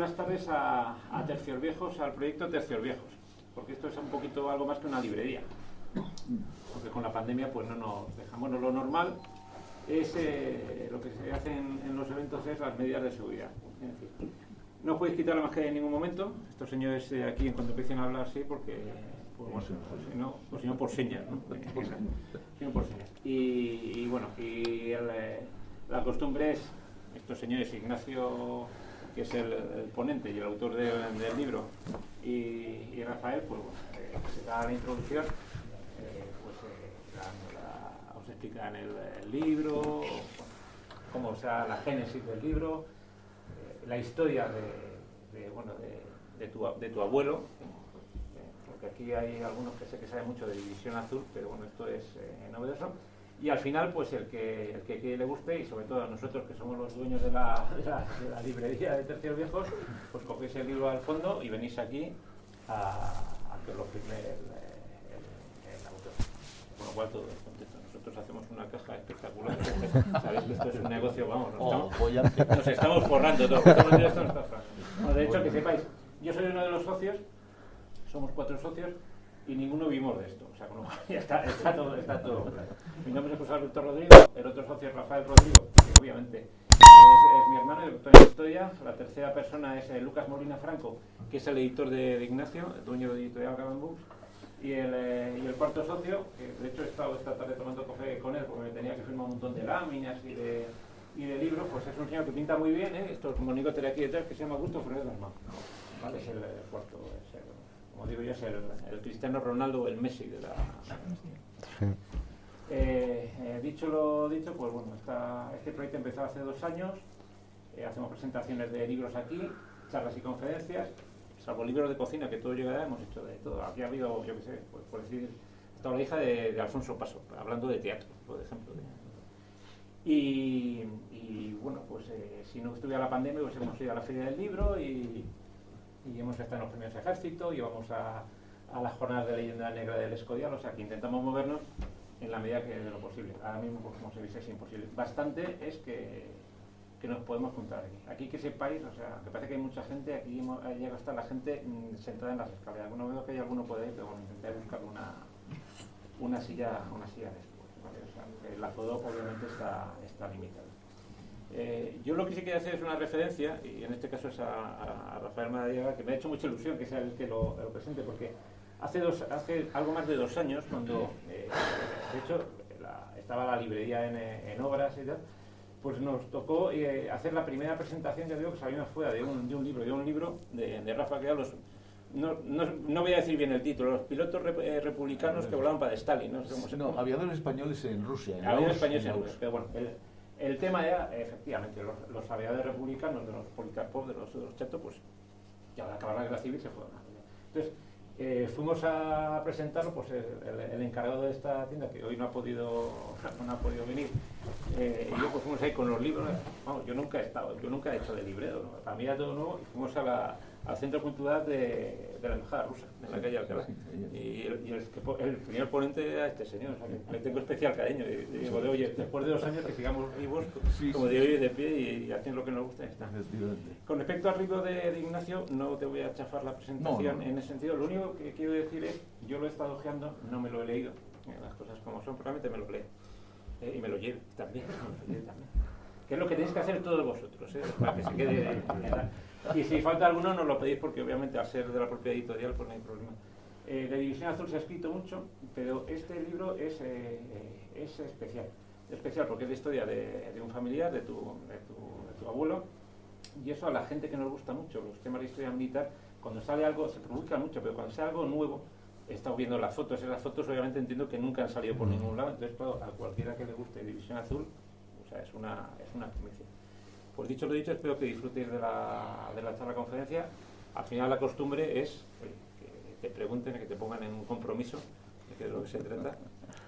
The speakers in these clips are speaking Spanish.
buenas tardes a Tercios Viejos, al proyecto Tercios Viejos, porque esto es un poquito algo más que una librería, porque con la pandemia pues no nos dejamos. Bueno, lo normal es lo que se hace en los eventos es las medidas de seguridad. Es decir, no os podéis quitar la mascarilla en ningún momento. Estos señores aquí, en cuanto empiecen a hablar, sí, porque pues, bueno, pues si no por señas, ¿no? Si no por señas. Y bueno, la costumbre es, estos señores, Ignacio, que es el ponente y el autor del libro, y Rafael, pues bueno, se da la introducción, os explican el libro, bueno, cómo sea la génesis del libro, la historia de tu abuelo, porque aquí hay algunos que sé que saben mucho de División Azul, pero bueno, esto es novedoso. Y al final, pues el que le guste, y sobre todo a nosotros que somos los dueños de la librería de Tercios Viejos, pues cogéis el libro al fondo y venís aquí a que os lo firme el autor. Con lo cual todo es contento. Nosotros hacemos una caja espectacular. Sabéis que esto es un negocio, vamos, nos estamos forrando todo. Bueno, de hecho, que sepáis, yo soy uno de los socios, somos 4 socios, y ninguno vivimos de esto, o sea, con lo cual ya está todo claro. Mi nombre es José Alberto Rodrigo, el otro socio es Rafael Rodrigo, que obviamente es mi hermano, el doctor en historia. La tercera persona es Lucas Molina Franco, que es el editor de Ignacio, el dueño de Editorial Caban Books, y el cuarto socio, que de hecho he estado esta tarde tomando café con él porque me tenía que firmar un montón de láminas y de libros, pues es un señor que pinta muy bien, esto es como Nicotere aquí detrás, que se llama Augusto Ferrer Dalmau, ¿vale? Es el cuarto, como digo yo, es el Cristiano Ronaldo o el Messi de la... Dicho lo dicho, pues bueno, este proyecto empezó hace 2 años, hacemos presentaciones de libros aquí, charlas y conferencias, salvo libros de cocina, que todo llegará, hemos hecho de todo. Aquí ha habido, yo qué sé, pues, por decir, estaba la hija de Alfonso Paso, hablando de teatro, por ejemplo. Y bueno, pues si no estuviera la pandemia, pues hemos ido a la Feria del Libro y hemos estado en los premios Ejército y vamos a las jornadas de leyenda negra del Escorial, o sea que intentamos movernos en la medida de lo posible. Ahora mismo, pues, como se dice, es imposible. Bastante es que nos podemos juntar aquí. Aquí que sepáis, o sea, que parece que hay mucha gente, aquí llega a estar la gente sentada en las escaleras. Algunos veo que hay alguno puede ir, pero bueno, intentaré buscar una silla después, ¿vale? O sea, que el aforo obviamente está limitado. Yo lo que sí quería hacer es una referencia, y en este caso es a Rafael Madariaga, que me ha hecho mucha ilusión que sea el que lo presente, porque hace algo más de 2 años, cuando de hecho estaba la librería en obras y tal, pues nos tocó hacer la primera presentación, ya digo, que salimos fuera de un libro de Rafa, que era no voy a decir bien el título, los pilotos republicanos que volaban para Stalin. No, aviadores españoles en Rusia. Aviadores españoles en Rusia, pero bueno, el tema era, efectivamente, los aviadores republicanos de los Policarpov, de los Cheto, pues ya al acabar la guerra civil se fueron. Entonces, fuimos a presentarlo, pues el encargado de esta tienda, que hoy no ha podido venir, y yo pues fuimos ahí con los libros. Vamos, yo nunca he hecho de librero, ¿no? Para mí era todo nuevo, y fuimos al Centro Cultural de la Embajada Rusa, en la calle Alcalá. Y el primer ponente era este señor, o sea, que le tengo especial cariño. Y digo, oye, después de 2 años que sigamos vivos, como de hoy de pie y haciendo lo que nos gusta, está. Con respecto al libro de Ignacio, no te voy a chafar la presentación en ese sentido. Lo único que quiero decir es, yo lo he estado ojeando, no me lo he leído, las cosas como son, probablemente me lo leo. Y me lo lleve también, que es lo que tenéis que hacer todos vosotros, para que se quede. Y si falta alguno nos lo pedís, porque obviamente al ser de la propia editorial pues no hay problema. De División Azul se ha escrito mucho, pero este libro es especial porque es la historia de un familiar, de tu abuelo, y eso a la gente que nos gusta mucho los temas de historia militar, cuando sale algo, se publica mucho, pero cuando sale algo nuevo, he estado viendo las fotos, y las fotos obviamente entiendo que nunca han salido por ningún lado, entonces claro, a cualquiera que le guste División Azul, o sea, es una primicia. Pues dicho lo dicho, espero que disfrutéis de la charla conferencia. Al final la costumbre es que te pregunten, que te pongan en un compromiso, que es de lo que se trata,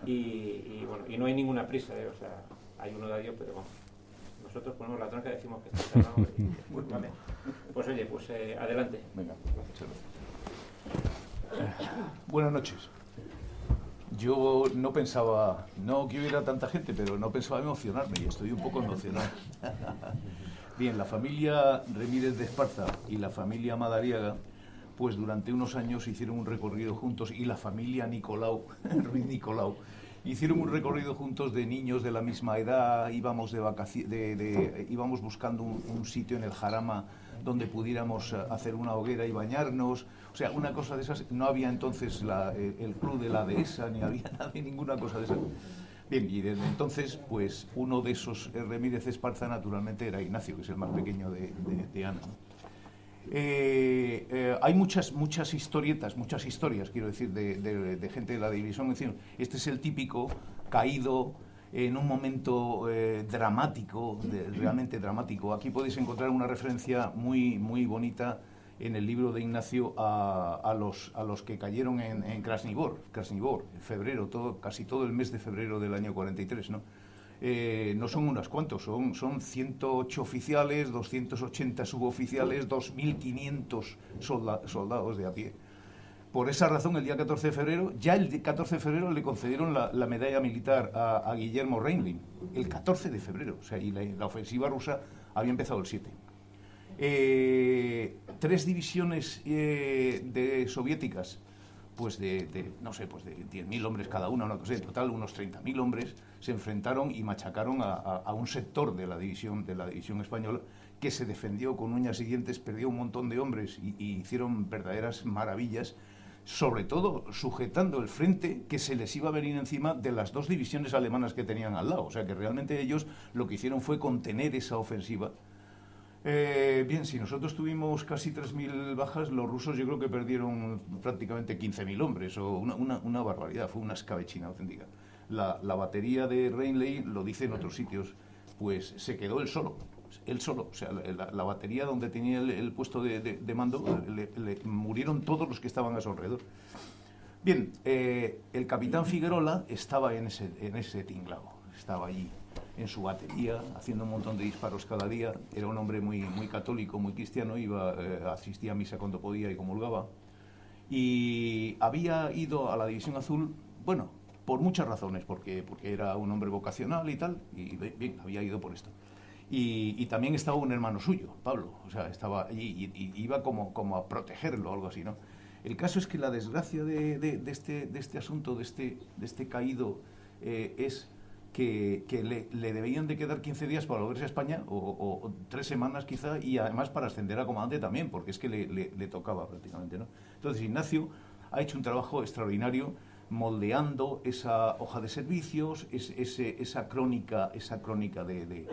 y bueno, y no hay ninguna prisa, o sea, hay uno de ellos, pero bueno, nosotros ponemos la tranca y decimos que está cerrado y vale. Pues oye, pues adelante. Venga, buenas noches. Yo no pensaba, no que hubiera tanta gente, pero no pensaba emocionarme y estoy un poco emocionado. Bien, la familia Remírez de Esparza y la familia Madariaga, pues durante unos años hicieron un recorrido juntos, y la familia Nicolau, Ruiz Nicolau, hicieron un recorrido juntos de niños de la misma edad. Íbamos íbamos buscando un sitio en el Jarama donde pudiéramos hacer una hoguera y bañarnos. O sea, una cosa de esas. No había entonces el club de la dehesa, ni había ninguna cosa de esas. Bien, y desde entonces, pues uno de esos Remírez Esparza, naturalmente, era Ignacio, que es el más pequeño de Ana. Hay muchas historietas, muchas historias, quiero decir, de gente de la división. Este es el típico caído en un momento dramático, realmente dramático. Aquí podéis encontrar una referencia muy bonita en el libro de Ignacio a los que cayeron en Krasnivor, en febrero, casi todo el mes de febrero del año 43, ¿no? No son unos cuantos, son 108 oficiales, 280 suboficiales, 2.500 soldados de a pie. Por esa razón, el día 14 de febrero, ya el 14 de febrero le concedieron la medalla militar a Guillermo Reinling, el 14 de febrero, o sea, y la ofensiva rusa había empezado el 7. 3 divisiones soviéticas, pues no sé, pues de 10.000 hombres cada una cosa, en total unos 30.000 hombres, se enfrentaron y machacaron a un sector de la división española, que se defendió con uñas y dientes, perdió un montón de hombres y hicieron verdaderas maravillas, sobre todo sujetando el frente que se les iba a venir encima de las 2 divisiones alemanas que tenían al lado. O sea que realmente ellos lo que hicieron fue contener esa ofensiva. Bien, si nosotros tuvimos casi 3.000 bajas, los rusos yo creo que perdieron prácticamente 15.000 hombres, o una barbaridad, fue una escabechina auténtica. La batería de Reinley, lo dice en otros sitios, pues se quedó él solo, o sea, la batería donde tenía el puesto de mando, le murieron todos los que estaban a su alrededor. Bien, el capitán Figuerola estaba en ese tinglado, estaba allí en su batería, haciendo un montón de disparos cada día. Era un hombre muy católico, muy cristiano, asistía a misa cuando podía y comulgaba. Y había ido a la División Azul, bueno, por muchas razones, porque era un hombre vocacional y tal, y bien, había ido por esto. Y también estaba un hermano suyo, Pablo, o sea, estaba allí y iba como a protegerlo o algo así, ¿no? El caso es que la desgracia de este asunto, de este caído, es que le debían de quedar 15 días para volverse a España, o 3 semanas quizá, y además para ascender a comandante también, porque es que le tocaba prácticamente, ¿no? Entonces Ignacio ha hecho un trabajo extraordinario moldeando esa hoja de servicios, esa crónica de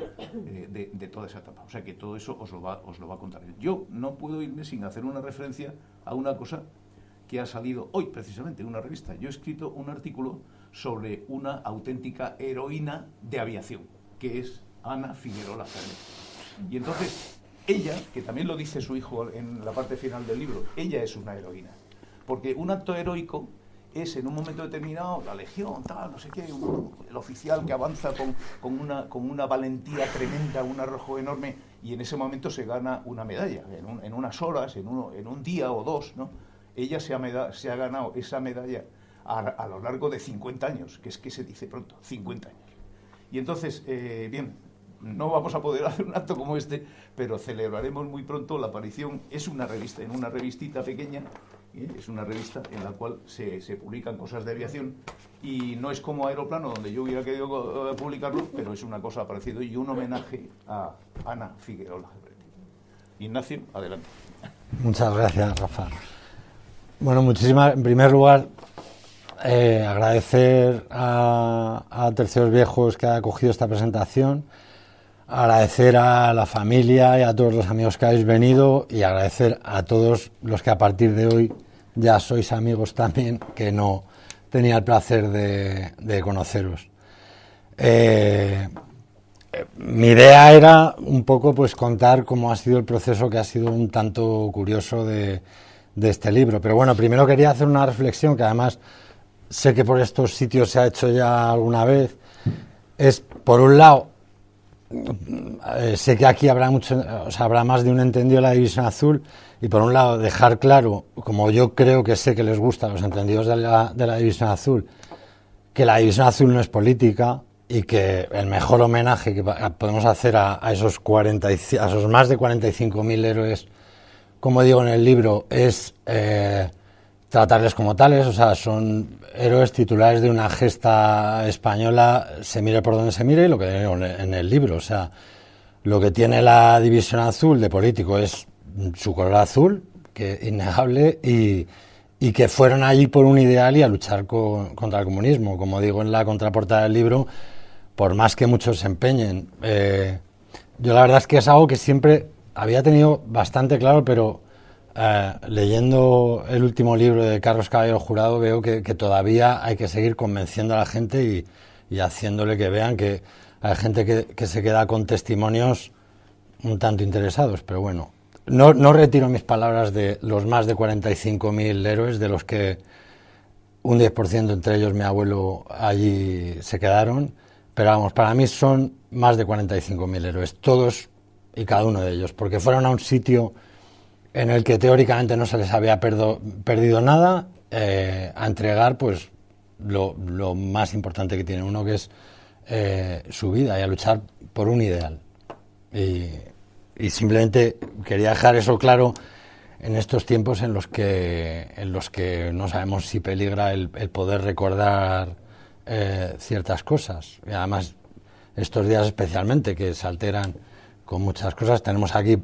toda esa etapa. O sea que todo eso os lo va a contar él. Yo no puedo irme sin hacer una referencia a una cosa que ha salido hoy precisamente en una revista. Yo he escrito un artículo sobre una auténtica heroína de aviación, que es Ana Figuerola Ferrer. Y entonces, ella, que también lo dice su hijo en la parte final del libro, ella es una heroína. Porque un acto heroico es, en un momento determinado, la legión, tal, no sé qué, el oficial que avanza con una valentía tremenda, un arrojo enorme, y en ese momento se gana una medalla, en unas horas, en un día o 2, ¿no? Ella se ha ganado esa medalla a lo largo de 50 años, que es que se dice pronto, 50 años. Y entonces, bien, no vamos a poder hacer un acto como este, pero celebraremos muy pronto la aparición. Es una revista, en una revistita pequeña, es una revista en la cual se publican cosas de aviación, y no es como Aeroplano, donde yo hubiera querido publicarlo, pero es una cosa parecida, y un homenaje a Ana Figuerola. Ignacio, adelante. Muchas gracias, Rafa. Bueno, en primer lugar, agradecer a Terceros Viejos que ha acogido esta presentación, agradecer a la familia y a todos los amigos que habéis venido, y agradecer a todos los que a partir de hoy ya sois amigos también, que no tenía el placer de conoceros. Mi idea era un poco pues contar cómo ha sido el proceso, que ha sido un tanto curioso de este libro. Pero bueno, primero quería hacer una reflexión, que además sé que por estos sitios se ha hecho ya alguna vez. Es, por un lado, sé que aquí habrá más de un entendido de la División Azul, y por un lado dejar claro, como yo creo que sé que les gusta a los entendidos de la División Azul, que la División Azul no es política, y que el mejor homenaje que podemos hacer a esos más de 45.000 héroes, como digo en el libro, es tratarles como tales. O sea, son héroes titulares de una gesta española, se mire por donde se mire, y lo que digo en el libro. O sea, lo que tiene la División Azul de político es su color azul, que es innegable, y que fueron allí por un ideal y a luchar contra el comunismo. Como digo en la contraportada del libro, por más que muchos se empeñen, yo la verdad es que es algo que siempre había tenido bastante claro, pero leyendo el último libro de Carlos Caballero Jurado veo que todavía hay que seguir convenciendo a la gente y haciéndole que vean que hay gente que se queda con testimonios un tanto interesados. Pero bueno, no retiro mis palabras de los más de 45.000 héroes, de los que un 10%, entre ellos mi abuelo, allí se quedaron. Pero vamos, para mí son más de 45.000 héroes, todos y cada uno de ellos, porque fueron a un sitio en el que teóricamente no se les había perdido nada, a entregar pues lo más importante que tiene uno, que es su vida, y a luchar por un ideal. Y simplemente quería dejar eso claro en estos tiempos en los que no sabemos si peligra el poder recordar ciertas cosas. Y además, estos días especialmente, que se alteran con muchas cosas. Tenemos aquí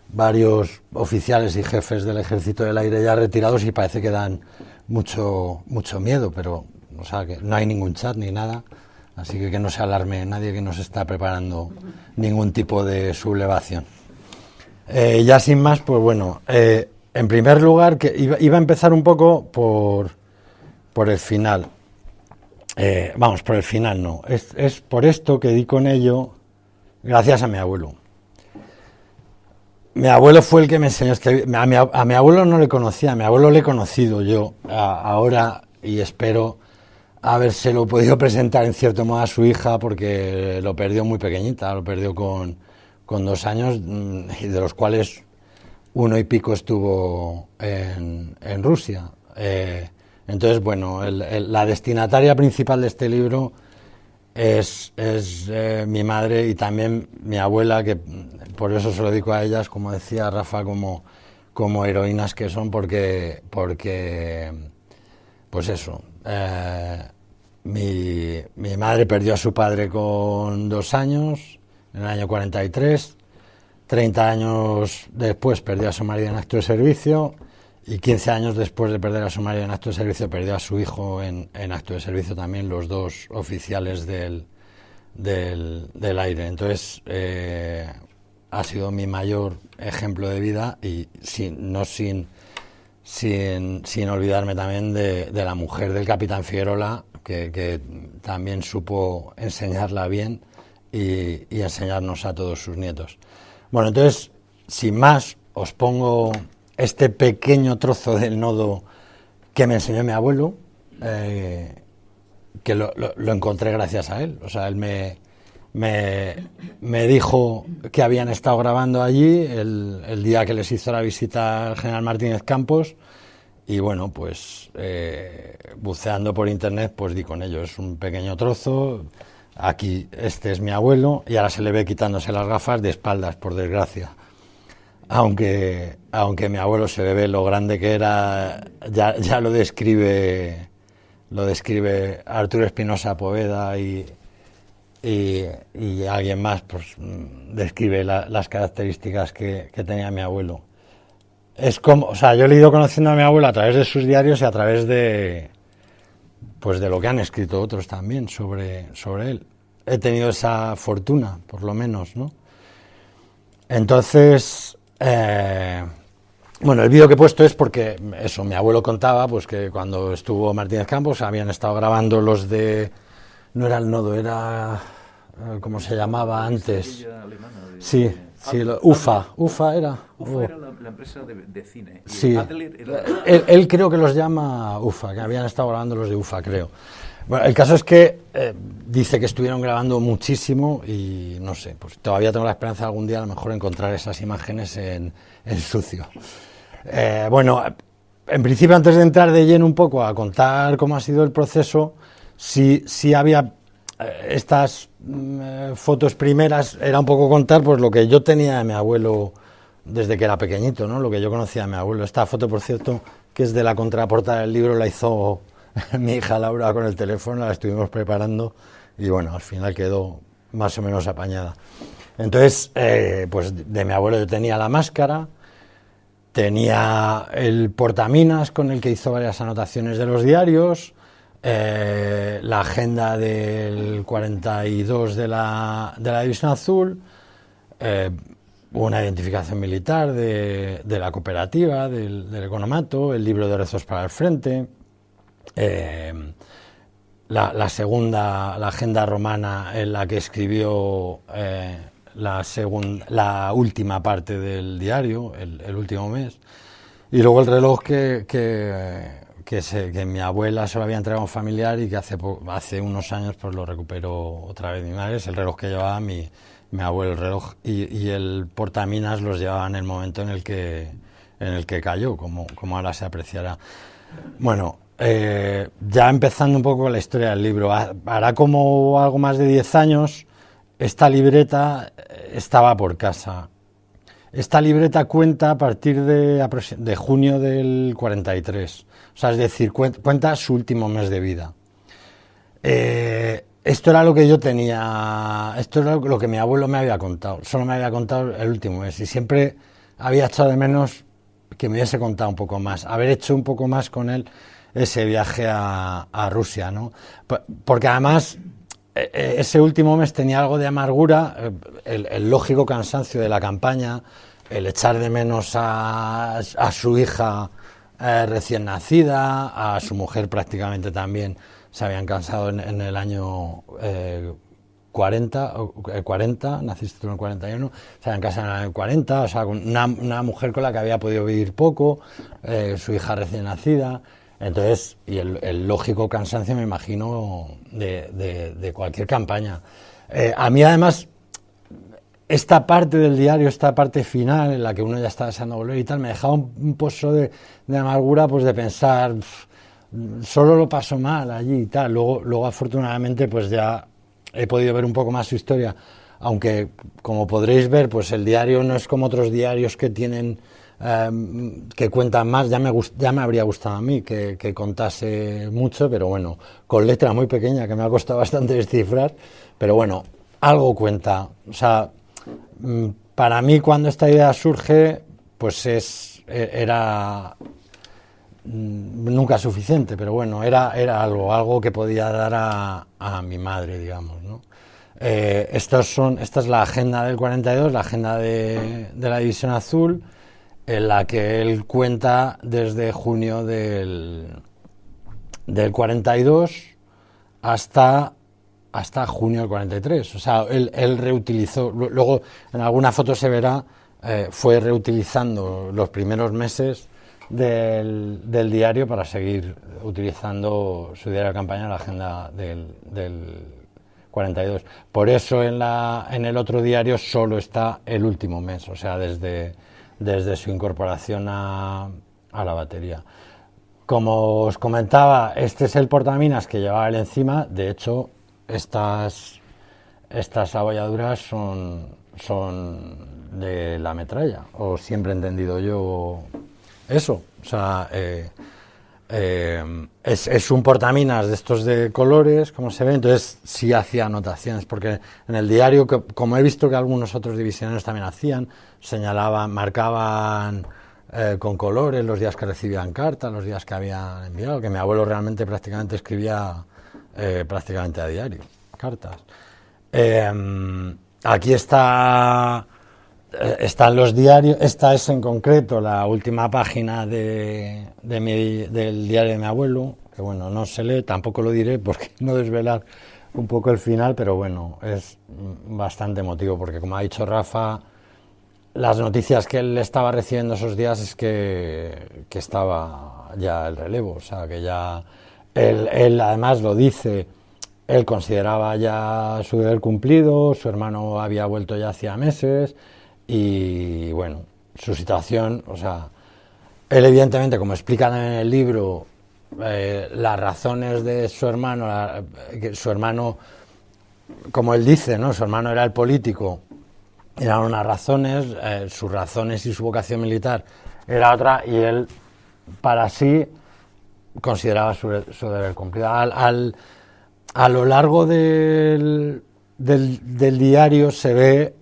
varios oficiales y jefes del Ejército del Aire ya retirados y parece que dan mucho miedo, pero o sea, que no hay ningún chat ni nada, así que no se alarme nadie, que no se está preparando ningún tipo de sublevación. Ya sin más, pues bueno, en primer lugar, que iba a empezar un poco por el final. Vamos, por el final no, es por esto que di con ello gracias a mi abuelo. Mi abuelo fue el que me enseñó a escribir. A mi abuelo no le conocía, a mi abuelo le he conocido yo ahora, y espero habérselo podido presentar en cierto modo a su hija, porque lo perdió muy pequeñita, lo perdió con 2 años, y de los cuales 1 y pico estuvo en Rusia. Entonces, bueno, la destinataria principal de este libro es mi madre y también mi abuela, que por eso se lo dedico a ellas, como decía Rafa, como heroínas que son, porque pues eso, mi madre perdió a su padre con 2 años, en el año 43, 30 años después perdió a su marido en acto de servicio, y 15 años después de perder a su marido en acto de servicio perdió a su hijo en acto de servicio también, los 2 oficiales del aire. Entonces ha sido mi mayor ejemplo de vida, y sin olvidarme también de la mujer del capitán Figuerola, que también supo enseñarla bien y enseñarnos a todos sus nietos. Bueno, entonces, sin más, os pongo este pequeño trozo del nodo que me enseñó mi abuelo, que lo encontré gracias a él. O sea, él me dijo que habían estado grabando allí el día que les hizo la visita al general Martínez Campos, y bueno, pues buceando por internet, pues di con ello. Es un pequeño trozo. Aquí, este es mi abuelo, y ahora se le ve quitándose las gafas de espaldas, por desgracia. Aunque mi abuelo se ve lo grande que era, ya lo describe Arturo Espinosa Poveda, y alguien más, pues describe las características que tenía mi abuelo. Es como, o sea, yo le he ido conociendo a mi abuelo a través de sus diarios y a través de lo que han escrito otros también sobre él. He tenido esa fortuna, por lo menos, ¿no? Entonces, bueno, el vídeo que he puesto es porque eso, mi abuelo contaba pues que cuando estuvo Martínez Campos habían estado grabando los de, no era el nodo, era, ¿cómo se llamaba antes? Sí, UFA era. UFA era la empresa de cine. Y sí, él creo que los llama UFA, que habían estado grabando los de UFA, creo. Bueno, el caso es que dice que estuvieron grabando muchísimo, y no sé, pues todavía tengo la esperanza de algún día a lo mejor encontrar esas imágenes en Sucio. Bueno, en principio, antes de entrar de lleno un poco a contar cómo ha sido el proceso, sí había estas fotos primeras era un poco contar pues lo que yo tenía de mi abuelo desde que era pequeñito, ¿no? Lo que yo conocía de mi abuelo. Esta foto, por cierto, que es de la contraportada del libro, la hizo mi hija Laura con el teléfono, la estuvimos preparando y bueno, al final quedó más o menos apañada. Entonces, pues de mi abuelo yo tenía la máscara, tenía el portaminas con el que hizo varias anotaciones de los diarios, la agenda del 42 de la División Azul, una identificación militar de la cooperativa, del economato, el libro de rezos para el frente, la agenda romana en la que escribió la última parte del diario, el último mes, y luego el reloj que mi abuela se lo había entregado a un familiar y que hace unos años pues lo recuperó otra vez mi madre. Es el reloj que llevaba mi abuelo, el reloj y el portaminas los llevaba en el momento en el que cayó, como ahora se apreciará. Bueno, ya empezando un poco la historia del libro, hará como algo más de 10 años, esta libreta estaba por casa. Esta libreta cuenta a partir de junio del 43, o sea, es decir, cuenta su último mes de vida. Esto era lo que yo tenía, esto era lo que mi abuelo me había contado, solo me había contado el último mes y siempre había echado de menos que me hubiese contado un poco más, haber hecho un poco más con él ese viaje a Rusia, ¿no? Porque además ese último mes tenía algo de amargura, el lógico cansancio de la campaña, el echar de menos a su hija recién nacida, a su mujer prácticamente también se habían casado en el año 40, naciste tú en el 41, se habían casado en el año 40, o sea, una mujer con la que había podido vivir poco, su hija recién nacida. Entonces, y el lógico cansancio, me imagino, de cualquier campaña. A mí, además, esta parte del diario, esta parte final, en la que uno ya está deseando volver y tal, me dejaba un pozo de amargura, pues de pensar, solo lo paso mal allí y tal. Luego, afortunadamente, pues ya he podido ver un poco más su historia, aunque, como podréis ver, pues el diario no es como otros diarios que tienen... que cuentan más. Ya me habría gustado a mí que contase mucho, pero bueno, con letra muy pequeña que me ha costado bastante descifrar, pero bueno, algo cuenta. O sea, para mí cuando esta idea surge, pues era nunca suficiente, pero bueno, era algo que podía dar a mi madre, digamos, ¿no? Esta es la agenda del 42, la agenda de la División Azul, en la que él cuenta desde junio del 42 hasta junio del 43. O sea, él reutilizó, luego en alguna foto se verá, fue reutilizando los primeros meses del diario para seguir utilizando su diario de campaña, la agenda del 42. Por eso en el otro diario solo está el último mes, o sea, desde su incorporación a la batería. Como os comentaba, este es el portaminas que llevaba él encima. De hecho, estas abolladuras son de la metralla, o siempre he entendido yo eso. O sea, es un portaminas de estos de colores, como se ve. Entonces sí hacía anotaciones, porque en el diario, como he visto que algunos otros divisionarios también hacían, marcaban con colores los días que recibían cartas, los días que habían enviado, que mi abuelo realmente prácticamente escribía prácticamente a diario cartas. Aquí están los diarios. Esta es en concreto la última página del diario de mi abuelo, que bueno, no se lee, tampoco lo diré porque no desvelar un poco el final, pero bueno, es bastante emotivo porque, como ha dicho Rafa, las noticias que él estaba recibiendo esos días es que estaba ya el relevo, o sea, que ya él además lo dice, él consideraba ya su deber cumplido, su hermano había vuelto ya hacía meses y bueno, su situación, o sea, él evidentemente, como explican en el libro, las razones de su hermano, que su hermano como él dice, ¿no? Su hermano era el político, eran unas razones, sus razones y su vocación militar era otra, y él, para sí, consideraba su deber cumplido. A lo largo del diario se ve,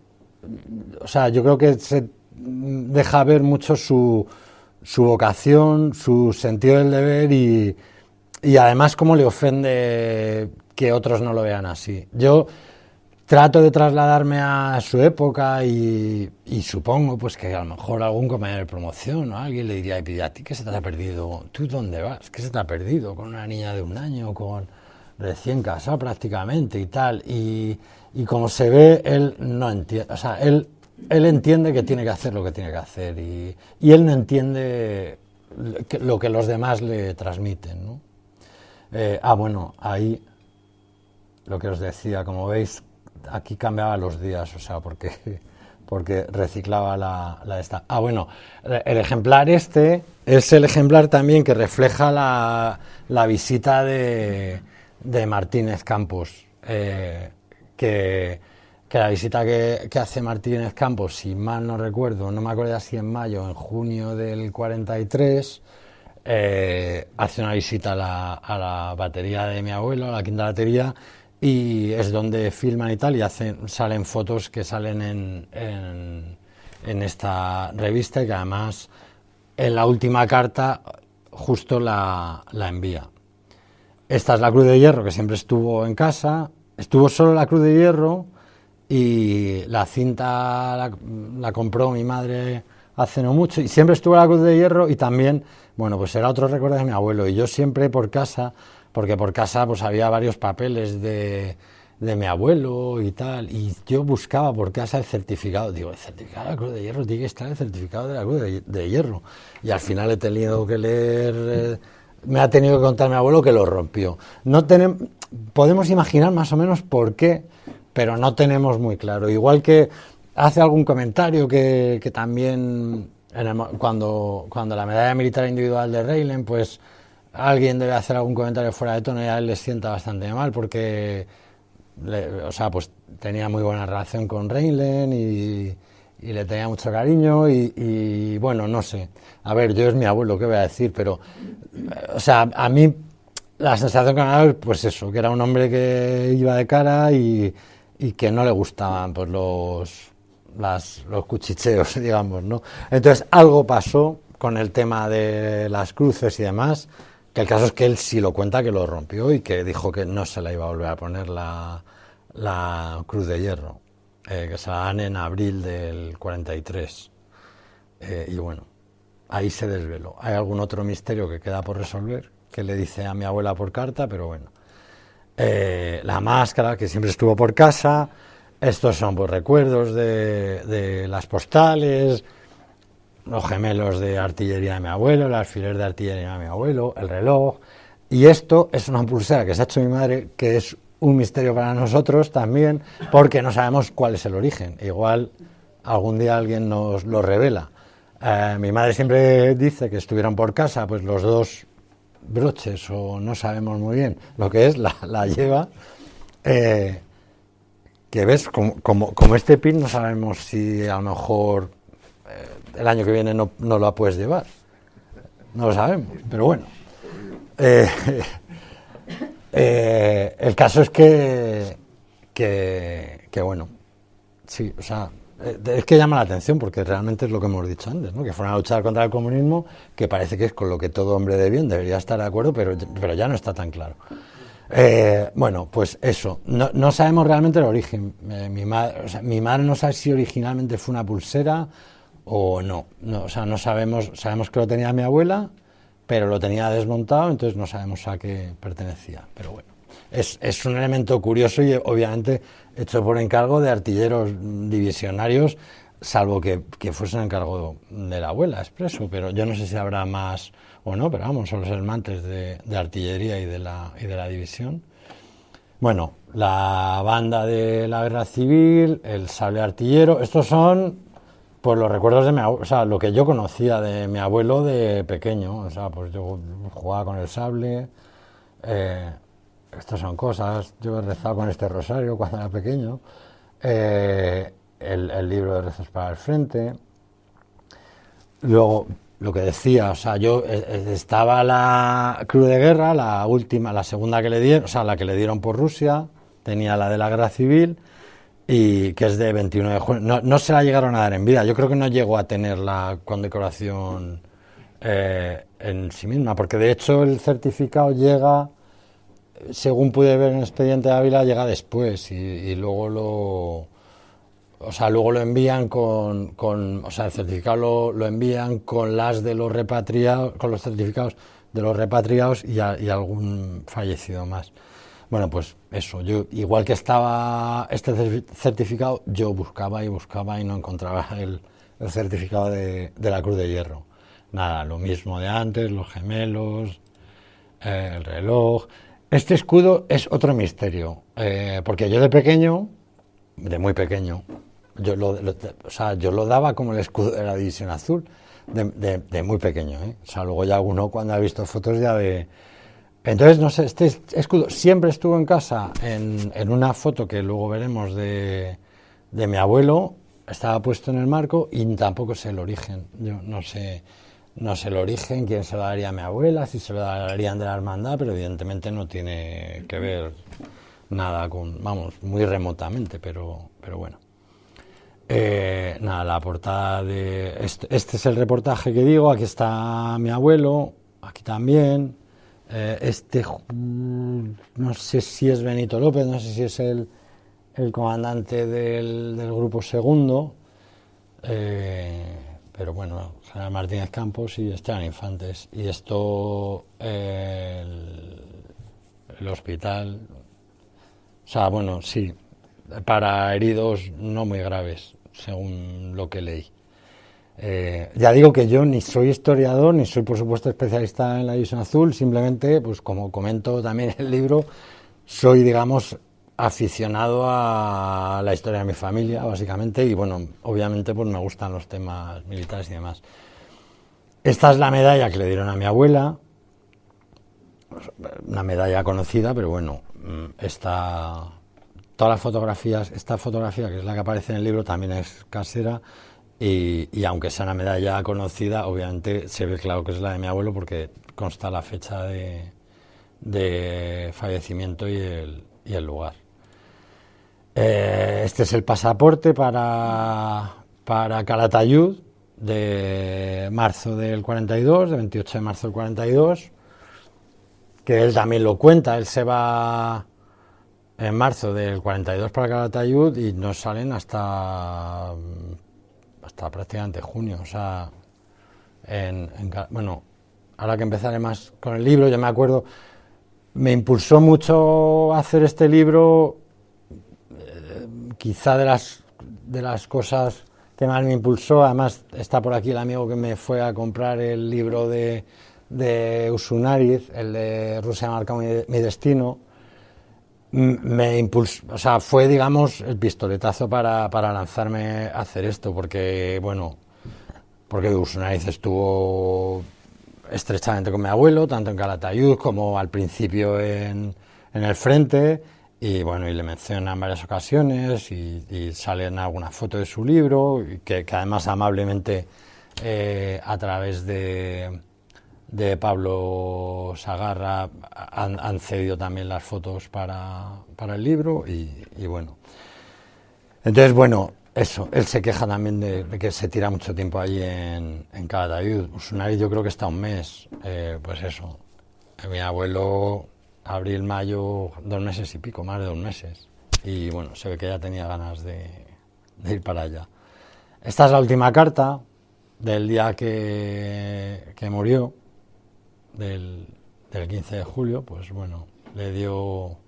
o sea, yo creo que se deja ver mucho su vocación, su sentido del deber y además cómo le ofende que otros no lo vean así. Yo trato de trasladarme a su época y supongo pues que a lo mejor algún compañero de promoción o alguien le diría, ¿y a ti qué se te ha perdido? ¿Tú dónde vas? ¿Qué se te ha perdido? Con una niña de 1 año, con recién casado prácticamente y tal. Y como se ve, él no entiende, o sea, él entiende que tiene que hacer lo que tiene que hacer y él no entiende lo que los demás le transmiten, ¿no? Bueno, ahí lo que os decía, como veis, aquí cambiaba los días, o sea, porque reciclaba la esta. Bueno, el ejemplar este es el ejemplar también que refleja la visita de Martínez Campos, que la visita que hace Martínez Campos, si mal no recuerdo, no me acuerdo si en mayo o en junio del 43, hace una visita a la batería de mi abuelo, a la quinta batería, y es donde filman y tal, y salen fotos que salen en esta revista, y que además en la última carta justo la envía. Esta es la Cruz de Hierro, que siempre estuvo en casa, estuvo solo la Cruz de Hierro, y la cinta la compró mi madre hace no mucho, y siempre estuvo la Cruz de Hierro, y también, bueno, pues era otro recuerdo de mi abuelo, y yo siempre por casa, porque por casa pues había varios papeles de mi abuelo y tal, y yo buscaba por casa el certificado, digo, el certificado de la Cruz de Hierro, tiene que estar el certificado de la Cruz de Hierro, y al final he tenido que leer, me ha tenido que contar mi abuelo que lo rompió. Podemos imaginar más o menos por qué, pero no tenemos muy claro, igual que hace algún comentario que también cuando la medalla militar individual de Reilen, pues alguien debe hacer algún comentario fuera de tono y a él le sienta bastante mal porque pues tenía muy buena relación con Reilen y le tenía mucho cariño y bueno, no sé, a ver, yo es mi abuelo, ¿qué voy a decir? Pero, o sea, a mí la sensación que me daba, pues eso, que era un hombre que iba de cara y que no le gustaban pues los cuchicheos, digamos, ¿no? Entonces algo pasó con el tema de las cruces y demás, que el caso es que él sí lo cuenta, que lo rompió y que dijo que no se la iba a volver a poner la Cruz de Hierro, que se la dan en abril del 43. Y bueno, ahí se desveló. Hay algún otro misterio que queda por resolver, que le dice a mi abuela por carta, pero bueno. La máscara, que siempre estuvo por casa. Estos son pues recuerdos de las postales, los gemelos de artillería de mi abuelo, el alfiler de artillería de mi abuelo, el reloj. Y esto es una pulsera que se ha hecho mi madre, que es un misterio para nosotros también, porque no sabemos cuál es el origen. Igual algún día alguien nos lo revela. Mi madre siempre dice que estuvieron por casa pues los dos broches, o no sabemos muy bien lo que es, la lleva, que ves, como este pin no sabemos si a lo mejor el año que viene no lo puedes llevar, no lo sabemos, pero bueno, el caso es que bueno, sí, o sea, es que llama la atención porque realmente es lo que hemos dicho antes, ¿no? Que fueron a luchar contra el comunismo, que parece que es con lo que todo hombre de bien debería estar de acuerdo, pero ya no está tan claro. Bueno, pues eso, no sabemos realmente el origen. Mi madre no sabe si originalmente fue una pulsera o no, o sea, no sabemos que lo tenía mi abuela, pero lo tenía desmontado, entonces no sabemos a qué pertenecía, pero bueno. Es un elemento curioso y obviamente hecho por encargo de artilleros divisionarios, salvo que fuese un encargo de la abuela expreso, pero yo no sé si habrá más o no, pero vamos, son los hermantes de artillería y de la división. Bueno, la banda de la guerra civil, el sable artillero, estos son pues los recuerdos de mi abuelo, o sea, lo que yo conocía de mi abuelo de pequeño, o sea, pues yo jugaba con el sable, estas son cosas, yo he rezado con este rosario cuando era pequeño, el libro de rezos para el frente. Luego, lo que decía, o sea, yo estaba la Cruz de Guerra, la segunda que le dieron, o sea, la que le dieron por Rusia, tenía la de la Guerra Civil, y que es de 21 de junio. No se la llegaron a dar en vida, yo creo que no llegó a tener la condecoración en sí misma, porque de hecho el certificado llega, según pude ver en el expediente de Ávila, llega después, y luego luego lo envían o sea, el certificado lo envían con las de los repatriados, con los certificados de los repatriados y algún fallecido más. Bueno, pues eso, yo, igual que estaba este certificado, yo buscaba y no encontraba el certificado de la Cruz de Hierro. Nada, lo mismo de antes, los gemelos, el reloj. Este escudo es otro misterio, porque yo de muy pequeño, yo lo daba como el escudo de la División Azul, de muy pequeño, ¿eh? O sea, luego ya uno cuando ha visto fotos ya ve. Entonces, no sé, este escudo siempre estuvo en casa, en una foto que luego veremos de mi abuelo, estaba puesto en el marco y tampoco sé el origen. Yo no sé el origen, quién se lo daría a mi abuela, si se lo darían de la hermandad, pero evidentemente no tiene que ver nada con, vamos, muy remotamente, pero bueno. Nada, la portada de... Este es el reportaje que digo, aquí está mi abuelo, aquí también. No sé si es Benito López, no sé si es el comandante del grupo segundo, pero bueno, General Martínez Campos y Esteban Infantes. Y esto, el hospital, o sea, bueno, sí, para heridos no muy graves, según lo que leí. Ya digo que yo ni soy historiador, ni soy por supuesto especialista en la División Azul, simplemente, pues como comento también en el libro, soy, digamos, aficionado a la historia de mi familia, básicamente, y bueno, obviamente pues me gustan los temas militares y demás. Esta es la medalla que le dieron a mi abuela, una medalla conocida, pero bueno, todas las fotografías, esta fotografía que es la que aparece en el libro también es casera, y aunque sea una medalla conocida, obviamente se ve claro que es la de mi abuelo porque consta la fecha de fallecimiento y el lugar. Este es el pasaporte para Calatayud de marzo del 42, de 28 de marzo del 42, que él también lo cuenta, él se va en marzo del 42 para Calatayud y no salen hasta prácticamente junio, o sea, bueno, ahora que empezaré más con el libro, yo me acuerdo, me impulsó mucho hacer este libro, quizá de las cosas que más me impulsó, además está por aquí el amigo que me fue a comprar el libro de Usunariz, el de Rusia marca mi destino, me impulsó, o sea, fue, digamos, el pistoletazo para lanzarme a hacer esto, porque Usunariz estuvo estrechamente con mi abuelo, tanto en Calatayud como al principio en el frente, y bueno, y le menciona en varias ocasiones, y sale en alguna foto de su libro, que además amablemente a través de Pablo Sagarra han cedido también las fotos para el libro y bueno. Entonces, bueno, eso, él se queja también de que se tira mucho tiempo allí en Calatayud. Usunariz yo creo que está un mes, pues eso. Mi abuelo, abril, mayo, 2 meses y pico, más de 2 meses. Y bueno, se ve que ya tenía ganas de ir para allá. Esta es la última carta del día que murió, del 15 de julio, pues bueno, le dio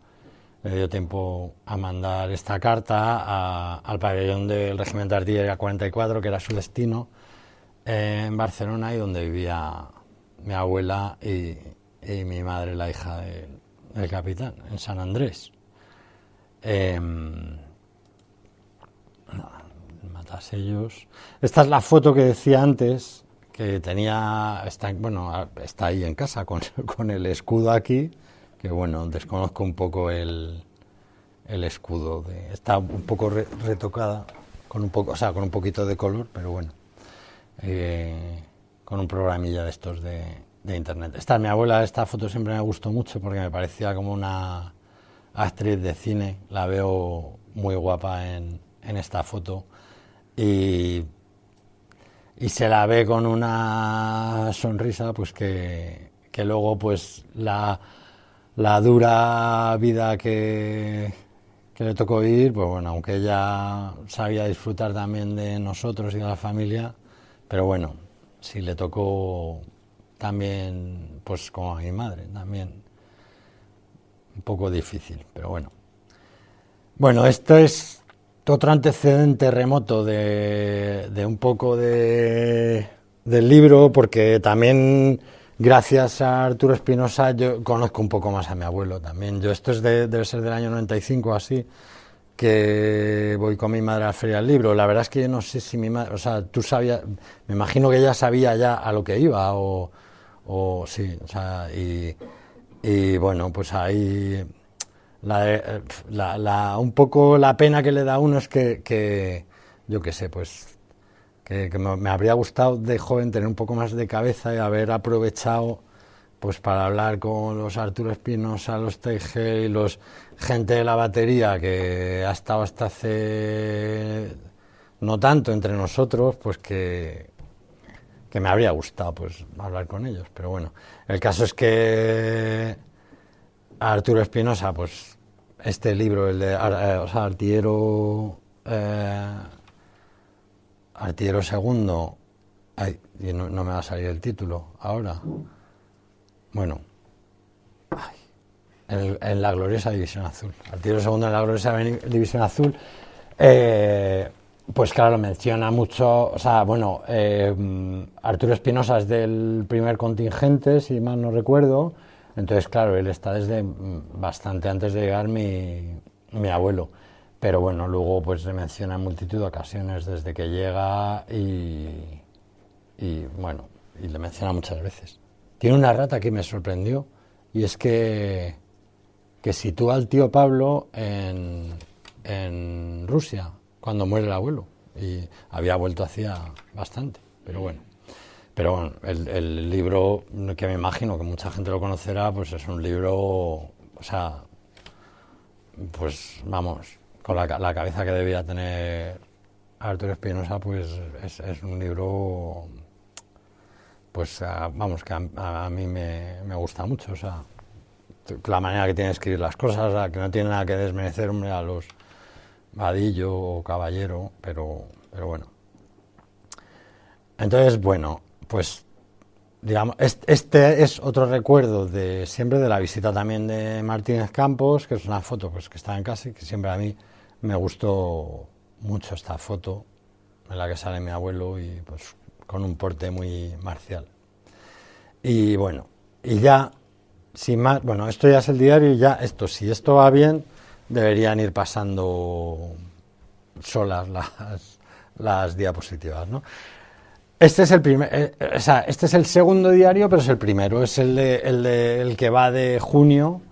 tiempo a mandar esta carta al pabellón del Regimiento de Artillería 44, que era su destino, en Barcelona, y donde vivía mi abuela y mi madre, la hija del capitán, en San Andrés. Matasellos. Esta es la foto que decía antes, que tenía, está ahí en casa con el escudo aquí, que bueno, desconozco un poco el escudo. Está un poco retocada, con un poquito de color, pero bueno, con un programilla de estos de internet. Mi abuela, esta foto siempre me gustó mucho porque me parecía como una actriz de cine. La veo muy guapa en esta foto y se la ve con una sonrisa, pues que luego pues la dura vida que le tocó vivir, pues bueno, aunque ella sabía disfrutar también de nosotros y de la familia, pero bueno, sí le tocó también, pues como a mi madre, también un poco difícil, pero bueno. Bueno, esto es otro antecedente remoto de un poco del libro, porque también gracias a Arturo Espinosa yo conozco un poco más a mi abuelo también. Esto debe ser del año 95 así, que voy con mi madre a la Feria del Libro. La verdad es que yo no sé si mi madre, o sea, tú sabías, me imagino que ella sabía ya a lo que iba, o sí, o sea, y bueno, pues ahí un poco la pena que le da a uno es que yo qué sé, pues que me habría gustado de joven tener un poco más de cabeza y haber aprovechado pues para hablar con los Arturo Espinosa, los Teigel y los gente de la batería que ha estado hasta hace no tanto entre nosotros, pues que me habría gustado pues hablar con ellos, pero bueno, el caso es que Arturo Espinosa, pues este libro, el de Artillero Segundo, no me va a salir el título ahora. Bueno, en la gloriosa División Azul. Artillero Segundo en la gloriosa División Azul, pues claro, menciona mucho, o sea, bueno, Arturo Espinosa es del primer contingente, si mal no recuerdo, entonces claro, él está desde bastante antes de llegar mi abuelo. Pero bueno, luego pues se menciona en multitud de ocasiones desde que llega y bueno, y le menciona muchas veces. Tiene una rata que me sorprendió, y es que sitúa al tío Pablo en Rusia cuando muere el abuelo, y había vuelto hacía bastante, pero bueno. Pero bueno, el libro, que me imagino que mucha gente lo conocerá, pues es un libro, o sea, pues vamos, con la cabeza que debía tener Arturo Espinosa, pues es un libro, pues vamos, que a mí me gusta mucho, o sea, la manera que tiene de escribir las cosas, o sea, que no tiene nada que desmerecer, hombre, a los Vadillo o Caballero, pero bueno. Entonces, bueno, pues digamos, este es otro recuerdo siempre de la visita también de Martínez Campos, que es una foto pues que está en casa y que siempre a mí me gustó mucho esta foto en la que sale mi abuelo y pues con un porte muy marcial. Y bueno, y ya, sin más, bueno, esto ya es el diario y ya si esto va bien, deberían ir pasando solas las diapositivas, ¿no? Este es este es el segundo diario, pero es el primero, es el que va de junio,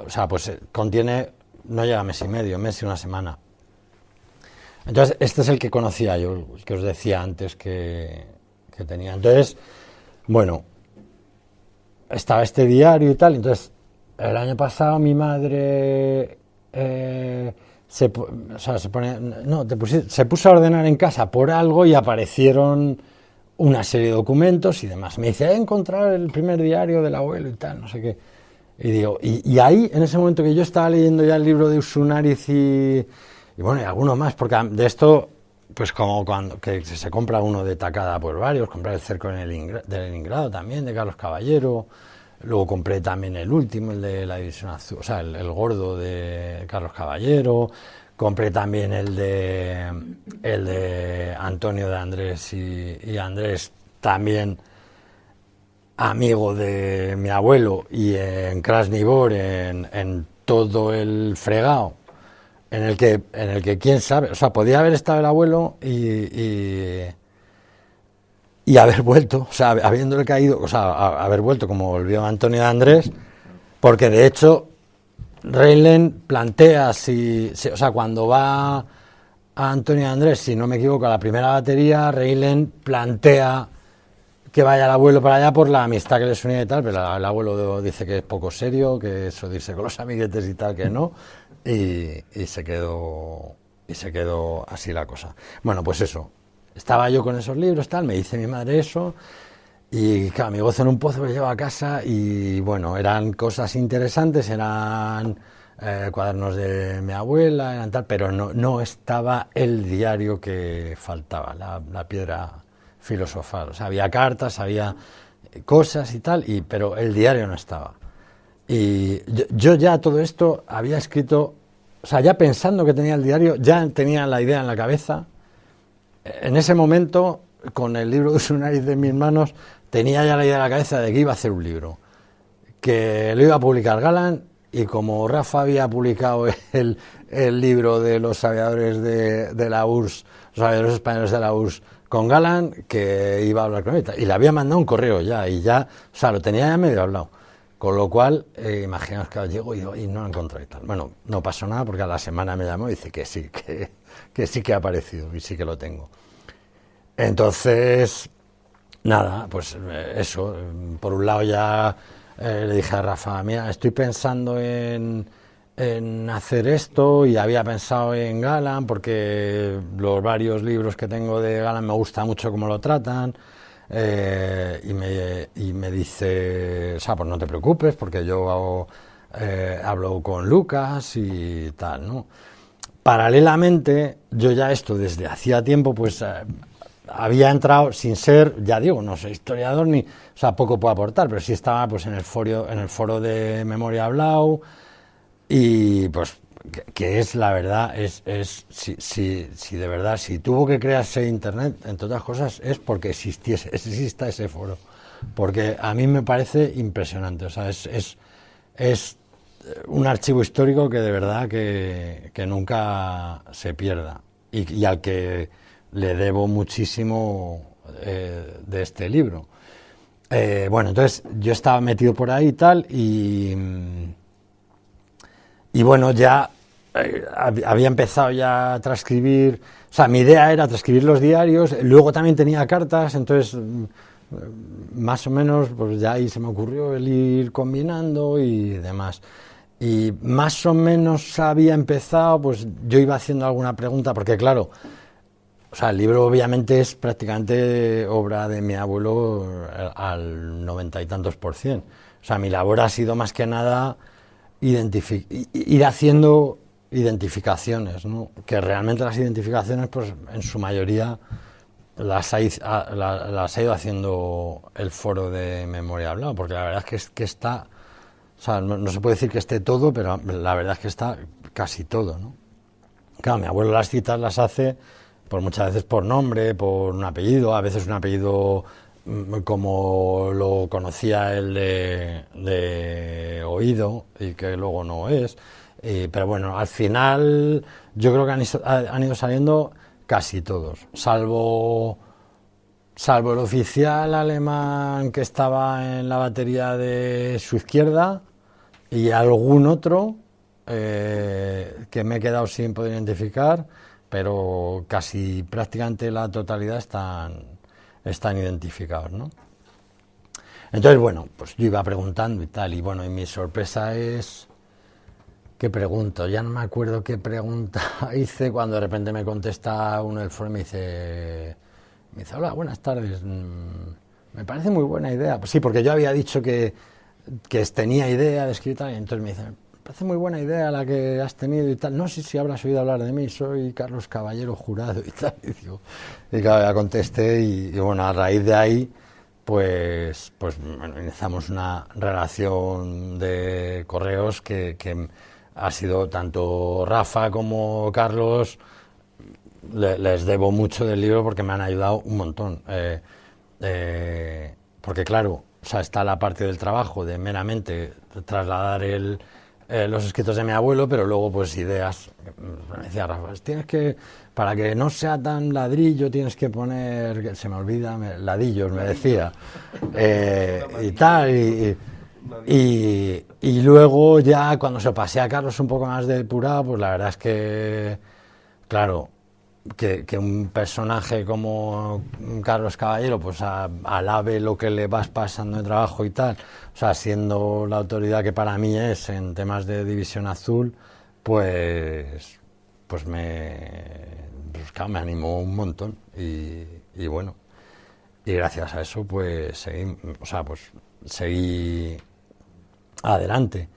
o sea, pues contiene, no llega a mes y medio, mes y una semana. Entonces, este es el que conocía yo, el que os decía antes que tenía. Entonces, bueno, estaba este diario y tal, entonces, el año pasado mi madre se puso a ordenar en casa por algo y aparecieron una serie de documentos y demás. Me dice, he encontrado el primer diario del abuelo y tal, no sé qué. Y digo, y ahí, en ese momento que yo estaba leyendo ya el libro de Usunariz y bueno, y alguno más, porque de esto, pues como cuando que se compra uno de tacada por varios, compré el cerco de Leningrado también, de Carlos Caballero. Luego compré también el último, el de la División Azul, o sea, el gordo de Carlos Caballero. Compré también el de Antonio de Andrés y Andrés, también amigo de mi abuelo, y en Krasny Bor, en todo el fregado, en el que quién sabe, o sea, podía haber estado el abuelo y haber vuelto, o sea, habiéndole caído, o sea, haber vuelto como volvió Antonio de Andrés, Porque de hecho, Reilen plantea, o sea, cuando va a Antonio Andrés, si no me equivoco, a la primera batería, Reilen plantea que vaya el abuelo para allá por la amistad que les unía y tal, pero el abuelo dice que es poco serio, que eso de irse con los amiguetes y tal, que no, y se quedó así la cosa. Bueno, pues eso, estaba yo con esos libros, tal, me dice mi madre eso, y claro, mi gozo en un pozo me llevo a casa, y bueno, eran cosas interesantes, eran cuadernos de mi abuela, eran tal, pero no estaba el diario que faltaba, la piedra filosofal. O sea, había cartas, había cosas y tal, pero el diario no estaba. Y yo ya todo esto había escrito, o sea, ya pensando que tenía el diario, ya tenía la idea en la cabeza. En ese momento, con el libro de Usunaris de mis manos, tenía ya la idea en la cabeza de que iba a hacer un libro, que lo iba a publicar Galán, y como Rafa había publicado el libro de los aviadores de la URSS, los aviadores españoles de la URSS, con Galán, que iba a hablar con él, y le había mandado un correo ya, o sea, lo tenía ya medio hablado, con lo cual, imaginaos que llego y no lo encontré y tal. Bueno, no pasó nada porque a la semana me llamó y dice que sí, que sí que ha aparecido y sí que lo tengo. Entonces, nada, pues eso, por un lado ya le dije a Rafa, mira, estoy pensando en hacer esto, y había pensado en Galán porque los varios libros que tengo de Galán me gusta mucho cómo lo tratan, y me dice, o sea, pues no te preocupes porque yo hablo con Lucas y tal, ¿no? Paralelamente, yo ya esto desde hacía tiempo, pues había entrado sin ser, ya digo, no soy historiador o sea, poco puedo aportar, pero sí estaba pues en el foro de Memoria Hablado. Y pues que es la verdad, si de verdad, si tuvo que crearse Internet, entre otras cosas, es porque exista ese foro, porque a mí me parece impresionante, o sea, es un archivo histórico que de verdad que nunca se pierda, y al que le debo muchísimo de este libro. Bueno, entonces yo estaba metido por ahí y tal, y bueno, ya había empezado ya a transcribir, o sea, mi idea era transcribir los diarios, luego también tenía cartas, entonces más o menos pues ya ahí se me ocurrió el ir combinando y demás. Y más o menos había empezado, pues yo iba haciendo alguna pregunta, porque claro, o sea, el libro obviamente es prácticamente obra de mi abuelo al 90 y tantos %. O sea, mi labor ha sido más que nada ir haciendo identificaciones, ¿no? Que realmente las identificaciones, pues en su mayoría las ha ido haciendo el foro de Memoria Hablado, porque la verdad es que está, o sea, no se puede decir que esté todo, pero la verdad es que está casi todo, ¿no? Claro, mi abuelo las citas las hace por muchas veces por nombre, por un apellido, a veces un apellido como lo conocía él de oído y que luego no es, pero bueno, al final yo creo que han ido saliendo casi todos, salvo el oficial alemán que estaba en la batería de su izquierda y algún otro que me he quedado sin poder identificar, pero casi prácticamente la totalidad están identificados, ¿no? Entonces, bueno, pues yo iba preguntando y tal, y bueno, y mi sorpresa es... ¿Qué pregunto? Ya no me acuerdo qué pregunta hice cuando de repente me contesta uno del foro y me dice, hola, buenas tardes, me parece muy buena idea. Pues sí, porque yo había dicho que tenía idea de escribir y entonces me dice, me parece muy buena idea la que has tenido y tal. No sé si habrás oído hablar de mí, soy Carlos Caballero Jurado y tal. Y claro, ya contesté y bueno, a raíz de ahí, pues bueno, iniciamos una relación de correos que ha sido tanto Rafa como Carlos, les debo mucho del libro porque me han ayudado un montón. Porque claro, o sea, está la parte del trabajo de meramente trasladar los escritos de mi abuelo, pero luego pues ideas. Me decía Rafa, tienes que, para que no sea tan ladrillo, tienes que poner, se me olvida, ladillos, me decía, y tal, Y luego ya cuando se lo pasé a Carlos un poco más depurado, pues la verdad es que, claro, que un personaje como Carlos Caballero pues alabe lo que le vas pasando de trabajo y tal, o sea, siendo la autoridad que para mí es en temas de División Azul, pues claro, me animó un montón y bueno, y gracias a eso pues seguí adelante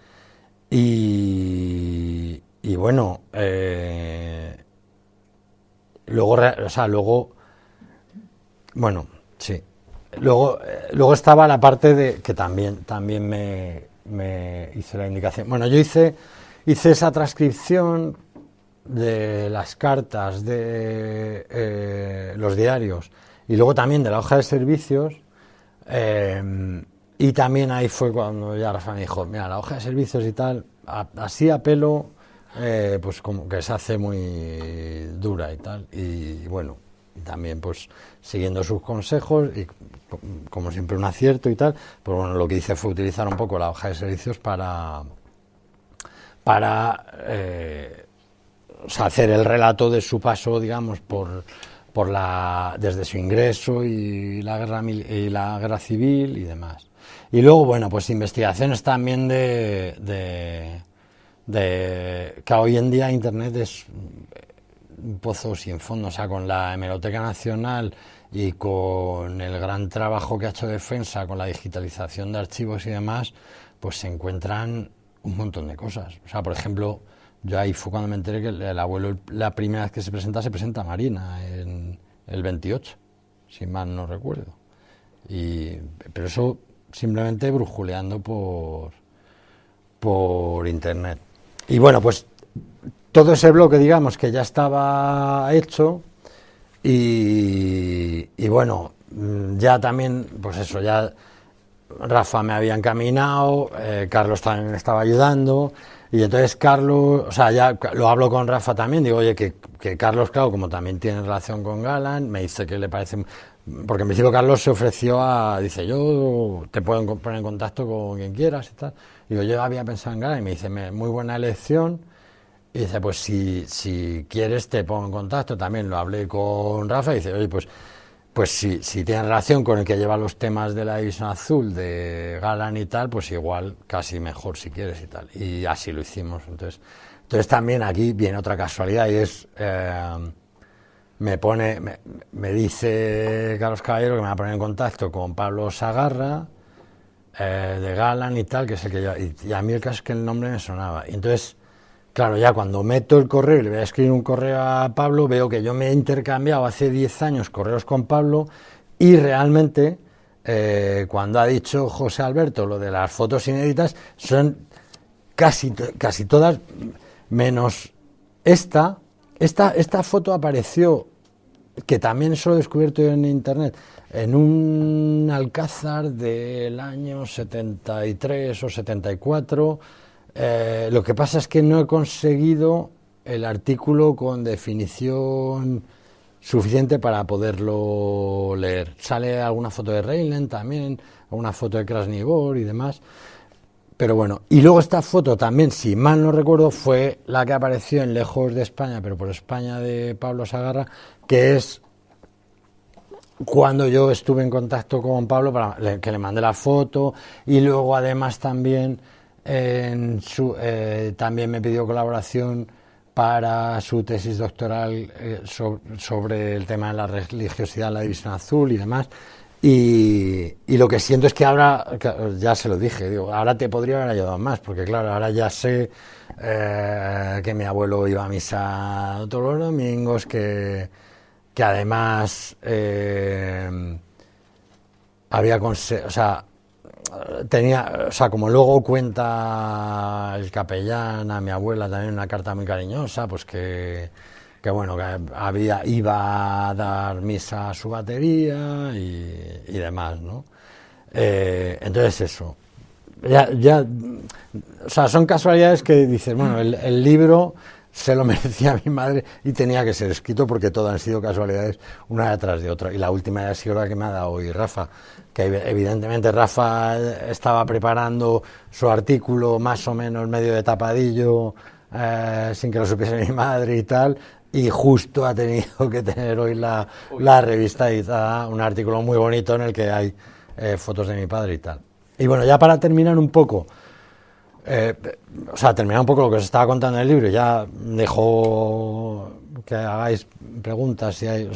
y bueno, luego estaba la parte de que también me hice la indicación. Bueno, yo hice esa transcripción de las cartas de los diarios y luego también de la hoja de servicios, y también ahí fue cuando ya Rafa me dijo, mira, la hoja de servicios y tal, así a pelo, pues como que se hace muy dura y tal, y bueno, también pues siguiendo sus consejos y como siempre un acierto y tal, pues bueno, lo que hice fue utilizar un poco la hoja de servicios para hacer el relato de su paso, digamos, desde su ingreso y la guerra civil y demás. Y luego, bueno, pues investigaciones también de que hoy en día Internet es un pozo sin fondo, o sea, con la Hemeroteca Nacional y con el gran trabajo que ha hecho Defensa con la digitalización de archivos y demás, pues se encuentran un montón de cosas. O sea, por ejemplo, yo ahí fue cuando me enteré que el abuelo, la primera vez que se presenta Marina, en el 28, si mal no recuerdo. Pero eso simplemente brujuleando por Internet. Y bueno, pues todo ese bloque, digamos, que ya estaba hecho y bueno, ya también, pues eso, ya Rafa me había encaminado, Carlos también me estaba ayudando y entonces Carlos, o sea, ya lo hablo con Rafa también, digo, oye, que Carlos, claro, como también tiene relación con Galán, me dice que le parece, porque en principio Carlos se ofreció dice, yo te puedo poner en contacto con quien quieras y tal. Digo, yo había pensado en Galán y me dice, muy buena elección. Y dice, pues si quieres te pongo en contacto. También lo hablé con Rafa y dice, oye, pues si tiene relación con el que lleva los temas de la División Azul, de Galán y tal, pues igual casi mejor si quieres y tal. Y así lo hicimos. Entonces también aquí viene otra casualidad y es, me dice Carlos Caballero que me va a poner en contacto con Pablo Sagarra, de Galán y tal, que es el que lleva, y a mí el caso es que el nombre me sonaba. Y entonces, claro, ya cuando meto el correo y le voy a escribir un correo a Pablo, veo que yo me he intercambiado hace 10 años correos con Pablo y realmente cuando ha dicho José Alberto lo de las fotos inéditas, son casi todas, menos esta foto apareció, que también eso lo he descubierto en Internet, en un Alcázar del año 73 o 74. Lo que pasa es que no he conseguido el artículo con definición suficiente para poderlo leer. Sale alguna foto de Reinland también, alguna foto de Krasnivor y demás. Pero bueno, y luego esta foto también, si mal no recuerdo, fue la que apareció en Lejos de España, pero por España, de Pablo Sagarra, que es cuando yo estuve en contacto con Pablo, que le mandé la foto, y luego además también también me pidió colaboración para su tesis doctoral sobre el tema de la religiosidad en la División Azul y demás. Y lo que siento es que ahora, ya se lo dije, digo, ahora te podría haber ayudado más, porque claro, ahora ya sé que mi abuelo iba a misa todos los domingos, que además tenía, o sea, como luego cuenta el capellán a mi abuela también una carta muy cariñosa, pues que bueno, que iba a dar misa a su batería y demás, ¿no? Entonces eso, ya, o sea, son casualidades que dices, bueno, el libro se lo merecía mi madre y tenía que ser escrito porque todas han sido casualidades una detrás de otra. Y la última ha sido la que me ha dado hoy Rafa, que evidentemente Rafa estaba preparando su artículo más o menos medio de tapadillo, sin que lo supiese mi madre y tal, y justo ha tenido que tener hoy la revista editada, un artículo muy bonito en el que hay fotos de mi padre y tal. Y bueno, ya para terminar un poco, terminar un poco lo que os estaba contando en el libro, ya dejo que hagáis preguntas si hay,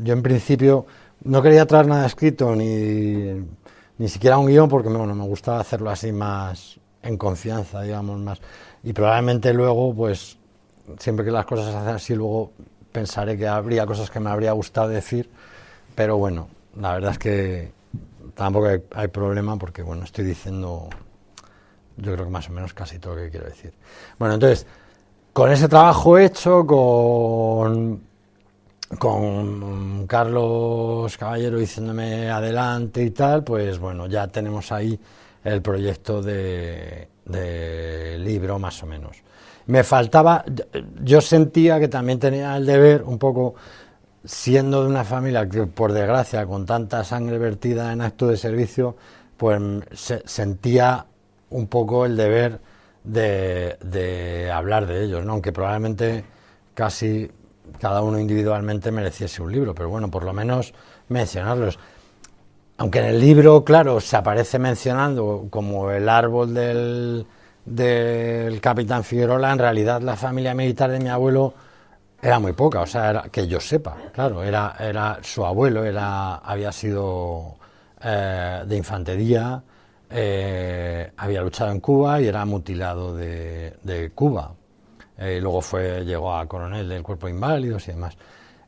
yo en principio no quería traer nada escrito ni siquiera un guión porque me gustaba hacerlo así más en confianza, digamos, más, y probablemente luego pues siempre que las cosas se hacen así luego pensaré que habría cosas que me habría gustado decir, pero bueno, la verdad es que tampoco hay problema porque bueno, estoy diciendo yo creo que más o menos casi todo lo que quiero decir. Bueno, entonces, con ese trabajo hecho, con Carlos Caballero diciéndome adelante y tal, pues bueno, ya tenemos ahí el proyecto de libro más o menos. Me faltaba, yo sentía que también tenía el deber, un poco, siendo de una familia que por desgracia con tanta sangre vertida en acto de servicio, pues sentía un poco el deber de hablar de ellos, ¿no? Aunque probablemente casi cada uno individualmente mereciese un libro, pero bueno, por lo menos mencionarlos. Aunque en el libro, claro, se aparece mencionando como el árbol del capitán Figuerola, en realidad la familia militar de mi abuelo era muy poca, era, que yo sepa, claro, era su abuelo, había sido de infantería, había luchado en Cuba y era mutilado de Cuba. Luego llegó a coronel del cuerpo de inválidos y demás.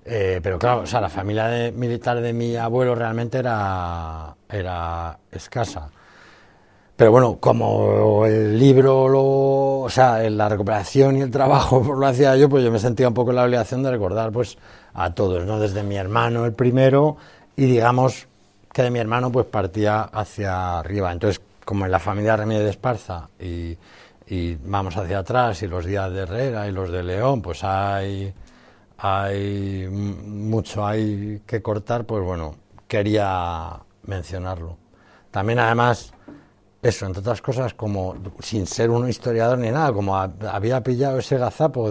Pero claro, la familia militar de mi abuelo realmente era escasa. Pero bueno, como el libro, la recuperación y el trabajo lo hacía yo, pues yo me sentía un poco la obligación de recordar pues a todos, ¿no? Desde mi hermano el primero, y digamos que de mi hermano pues partía hacia arriba. Entonces, como en la familia Remedios de Esparza y vamos hacia atrás, y los Díaz de Herrera y los de León, pues hay mucho ahí que cortar, pues bueno, quería mencionarlo. También además, eso, entre otras cosas, como sin ser un historiador ni nada, como había pillado ese gazapo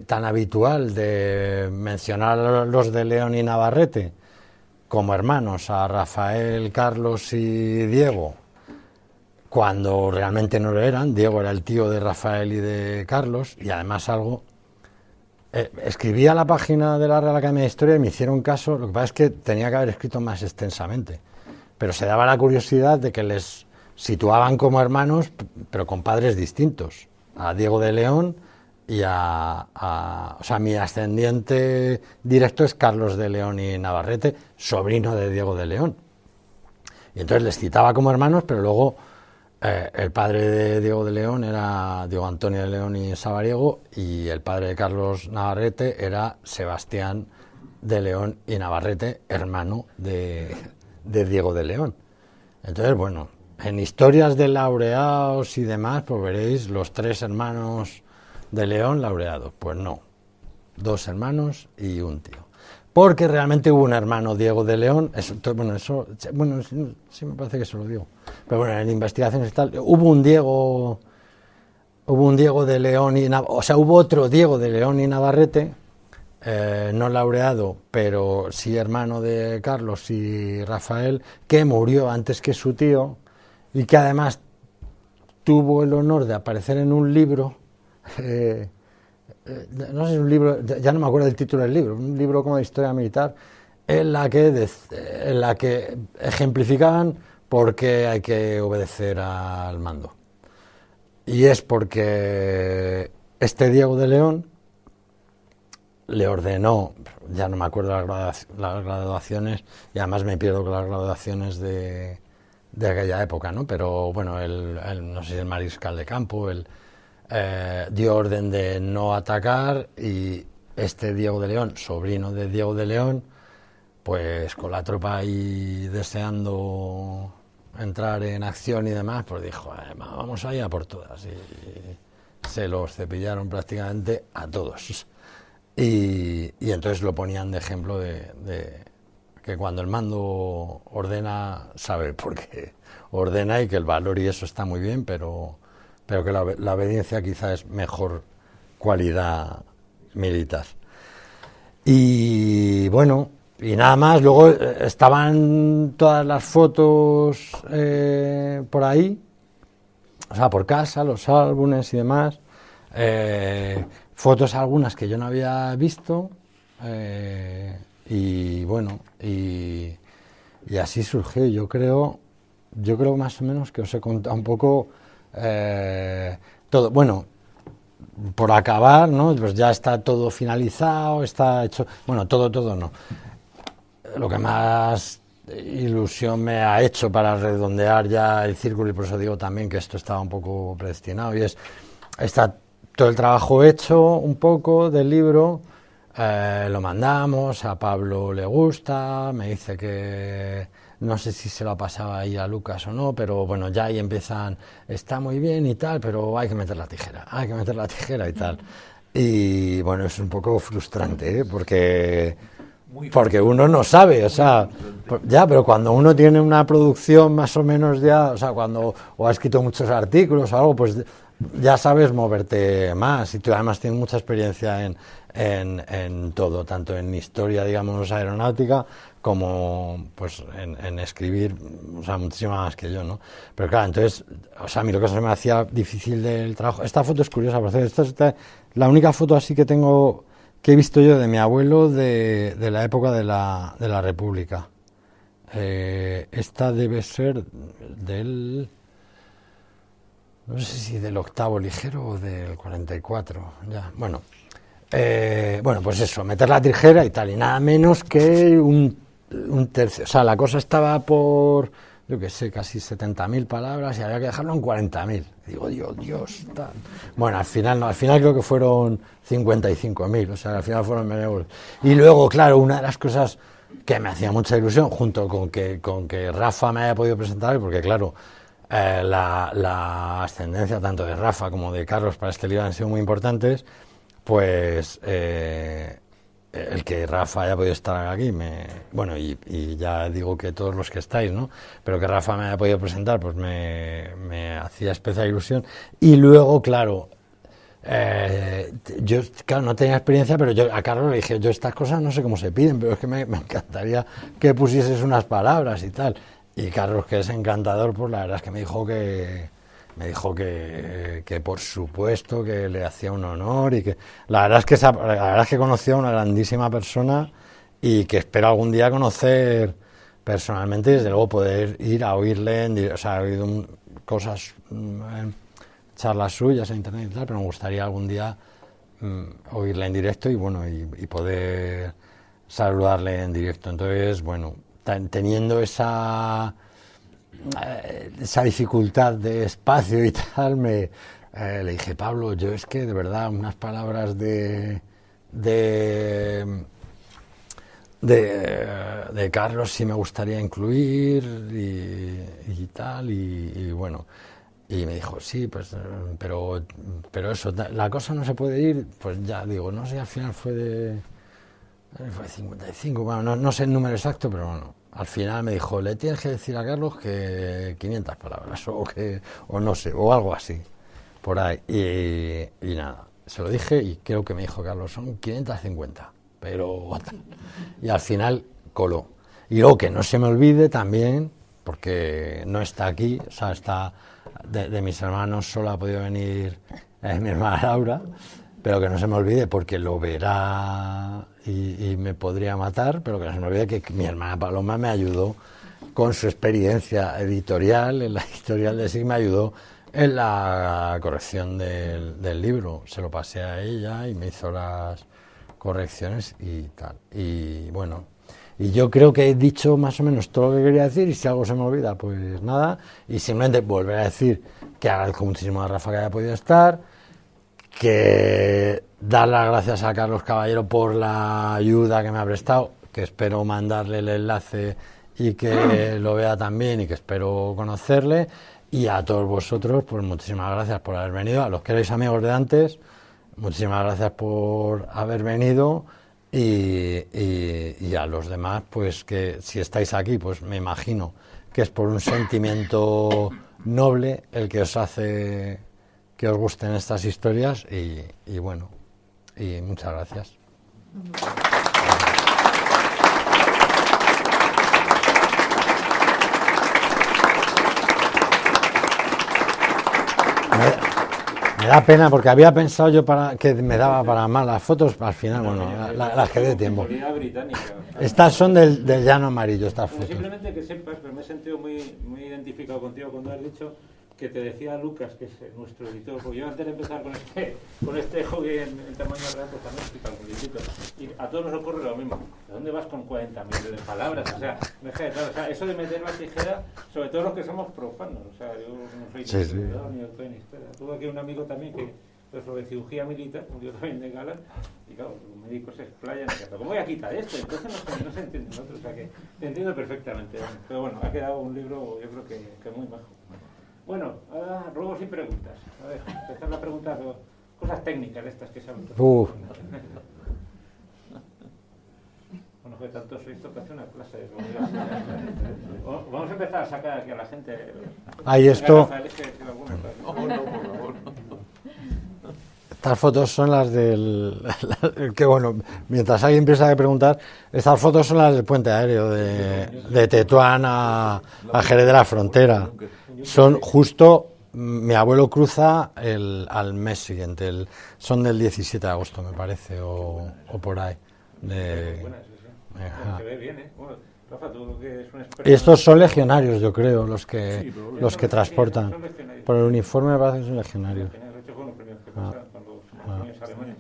tan habitual de mencionar a los de León y Navarrete como hermanos, a Rafael, Carlos y Diego, cuando realmente no lo eran. Diego era el tío de Rafael y de Carlos, y además escribí a la página de la Real Academia de Historia y me hicieron caso. Lo que pasa es que tenía que haber escrito más extensamente, pero se daba la curiosidad de que les situaban como hermanos, pero con padres distintos, a Diego de León y mi ascendiente directo es Carlos de León y Navarrete, sobrino de Diego de León. Y entonces les citaba como hermanos, pero luego el padre de Diego de León era Diego Antonio de León y Sabariego, y el padre de Carlos Navarrete era Sebastián de León y Navarrete, hermano de Diego de León. Entonces, bueno, en historias de laureados y demás, pues veréis los 3 hermanos de León laureados. Pues no, 2 hermanos y un tío. Porque realmente hubo un hermano, Diego de León, sí me parece que eso lo digo, pero bueno, en investigaciones y tal, hubo un Diego de León hubo otro Diego de León y Navarrete, no laureado, pero sí hermano de Carlos y Rafael, que murió antes que su tío, y que además tuvo el honor de aparecer en un libro, no sé si es un libro, ya no me acuerdo del título del libro, un libro como de historia militar, en la que ejemplificaban por qué hay que obedecer al mando. Y es porque este Diego de León le ordenó, ya no me acuerdo las graduaciones, y además me pierdo con las graduaciones de aquella época, ¿no? Pero bueno, no sé si el mariscal de campo, dio orden de no atacar, y este Diego de León, sobrino de Diego de León, pues con la tropa ahí deseando entrar en acción y demás, pues dijo, vamos allá por todas, y se los cepillaron prácticamente a todos. Y entonces lo ponían de ejemplo de que cuando el mando ordena, sabe por qué ordena, y que el valor y eso está muy bien, pero que la obediencia quizá es mejor cualidad militar. Y bueno, y nada más. Luego estaban todas las fotos por ahí, o sea, por casa, los álbumes y demás, fotos algunas que yo no había visto, y bueno, y así surgió. Yo creo más o menos que os he contado un poco todo. Bueno, por acabar, ¿no? Pues ya está todo finalizado, está hecho. Bueno, todo no. Lo que más ilusión me ha hecho para redondear ya el círculo, y por eso digo también que esto estaba un poco predestinado, y está todo el trabajo hecho un poco del libro. Lo mandamos, a Pablo le gusta, me dice que no sé si se lo pasaba ahí a Lucas o no, pero bueno, ya ahí empiezan, está muy bien y tal, pero hay que meter la tijera y tal. Y bueno, es un poco frustrante, porque uno no sabe, o sea, ya, pero cuando uno tiene una producción más o menos ya, o sea, o ha escrito muchos artículos o algo, pues ya sabes moverte más, y tú además tienes mucha experiencia en todo, tanto en historia, digamos, aeronáutica, como pues en escribir, o sea, muchísimo más que yo, ¿no? Pero claro, entonces, o sea, a mí lo que se me hacía difícil del trabajo, esta foto es curiosa, por cierto, esta es la única foto así que tengo, que he visto yo de mi abuelo de la época de la República. Esta debe ser del, no sé si del 8º ligero o del 44, ya, bueno. Bueno, pues eso, meter la tijera y tal, y nada menos que un tercio. O sea, la cosa estaba por, yo qué sé, casi 70.000 palabras, y había que dejarlo en 40.000. Digo, Dios, tal. Bueno, al final creo que fueron 55.000, o sea, al final fueron menos. Y luego, claro, una de las cosas que me hacía mucha ilusión, junto con que Rafa me haya podido presentar, porque claro, la ascendencia tanto de Rafa como de Carlos para este libro han sido muy importantes. Pues el que Rafa haya podido estar aquí, bueno, y ya digo que todos los que estáis, ¿no? Pero que Rafa me haya podido presentar, pues me hacía especial ilusión. Y luego, claro, yo no tenía experiencia, pero yo a Carlos le dije, yo estas cosas no sé cómo se piden, pero es que me encantaría que pusieses unas palabras y tal. Y Carlos, que es encantador, pues la verdad es que me dijo que por supuesto que le hacía un honor, y que la verdad es que conoció a una grandísima persona, y que espero algún día conocer personalmente, y desde luego poder ir a oírle, o sea, he oído cosas, charlas suyas en internet y tal, pero me gustaría algún día oírle en directo, y bueno, y poder saludarle en directo. Entonces, bueno, teniendo esa dificultad de espacio y tal, le dije, Pablo, yo es que de verdad unas palabras de Carlos sí me gustaría incluir, y tal, y bueno, y me dijo, sí, pues, pero eso, la cosa no se puede ir, pues ya digo, no sé, al final fue 55, bueno, no sé el número exacto, pero bueno. Al final me dijo, le tienes que decir a Carlos que 500 palabras, o no sé, o algo así, por ahí. Y nada, se lo dije, y creo que me dijo Carlos, son 550, pero... Y al final coló. Y luego que no se me olvide también, porque no está aquí, o sea, está de mis hermanos, solo ha podido venir mi hermana Laura, pero que no se me olvide, porque lo verá y me podría matar, pero que no se me olvide que mi hermana Paloma me ayudó con su experiencia editorial, en la editorial de SIG, me ayudó en la corrección del libro. Se lo pasé a ella y me hizo las correcciones y tal. Y bueno, y yo creo que he dicho más o menos todo lo que quería decir, y si algo se me olvida, pues nada, y simplemente volver a decir que agradezco muchísimo a Rafa que haya podido estar, que dar las gracias a Carlos Caballero por la ayuda que me ha prestado, que espero mandarle el enlace y que lo vea también, y que espero conocerle, Y a todos vosotros, pues muchísimas gracias por haber venido. A los que erais amigos de antes, muchísimas gracias por haber venido. Y a los demás, pues que si estáis aquí, pues me imagino que es por un sentimiento noble el que os hace que os gusten estas historias. Y bueno, y muchas gracias. Me da pena porque había pensado yo que me daba para más las fotos, al final, bueno, las quedé de tiempo. Estas son del llano amarillo, estas fotos. Simplemente que sepas, pero me he sentido muy identificado contigo cuando has dicho que te decía Lucas, que es nuestro editor, porque yo antes de empezar con este hobby en tamaño real, pues también explico un poquitito. Y a todos nos ocurre lo mismo. ¿De dónde vas con 40.000 de palabras? O sea, eso de meter la tijera, sobre todo los que somos profanos. O sea, yo no soy historiador ni doctor en historia. Tuve aquí un amigo también que sobre cirugía militar, yo también de gala, y claro, los médicos se explayan, pero ¿cómo voy a quitar esto? Entonces no se entiende el otro, o sea que te entiendo perfectamente. Pero bueno, ha quedado un libro, yo creo que muy bajo. Bueno, ahora ruegos y preguntas. A ver, empezar la pregunta, cosas técnicas de estas que saben. Bueno, que tanto sois toca hacer una clase de vamos a empezar a sacar aquí a la gente. Ahí esto. No. Estas fotos son las del... que bueno, mientras alguien empieza a preguntar, estas fotos son las del puente aéreo de Tetuán a Jerez de la Frontera. Son justo, mi abuelo cruza al mes siguiente, son del 17 de agosto me parece, o por ahí. Se ve bien, ¿eh? Bueno, Rafa, tú lo que es un experto. Estos son legionarios, yo creo, los que transportan. Por el uniforme me parece que son legionarios.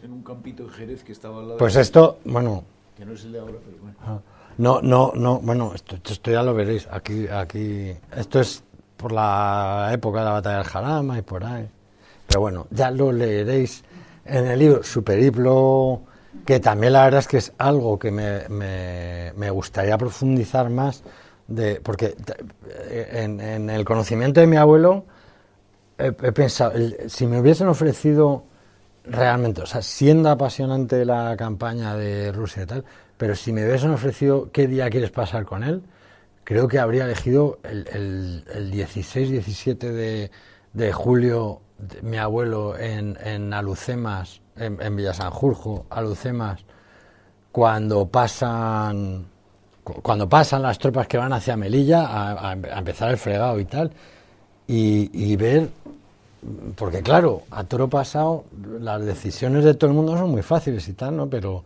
En un campito de Jerez que estaba al lado. Pues esto, bueno. Que no es el de ahora, pero bueno. No, bueno, esto ya lo veréis. Aquí, esto es por la época de la batalla del Jarama y por ahí. Pero bueno, ya lo leeréis en el libro Su periplo, que también la verdad es que es algo que me gustaría profundizar más, porque en el conocimiento de mi abuelo he pensado, si me hubiesen ofrecido realmente, o sea, siendo apasionante la campaña de Rusia y tal, pero si me hubiesen ofrecido qué día quieres pasar con él, creo que habría elegido el 16-17 de julio, mi abuelo en Alucemas, en Villasanjurjo, Alucemas, cuando pasan las tropas que van hacia Melilla a empezar el fregado y tal, y ver, porque claro, a toro pasado las decisiones de todo el mundo son muy fáciles y tal, ¿no? Pero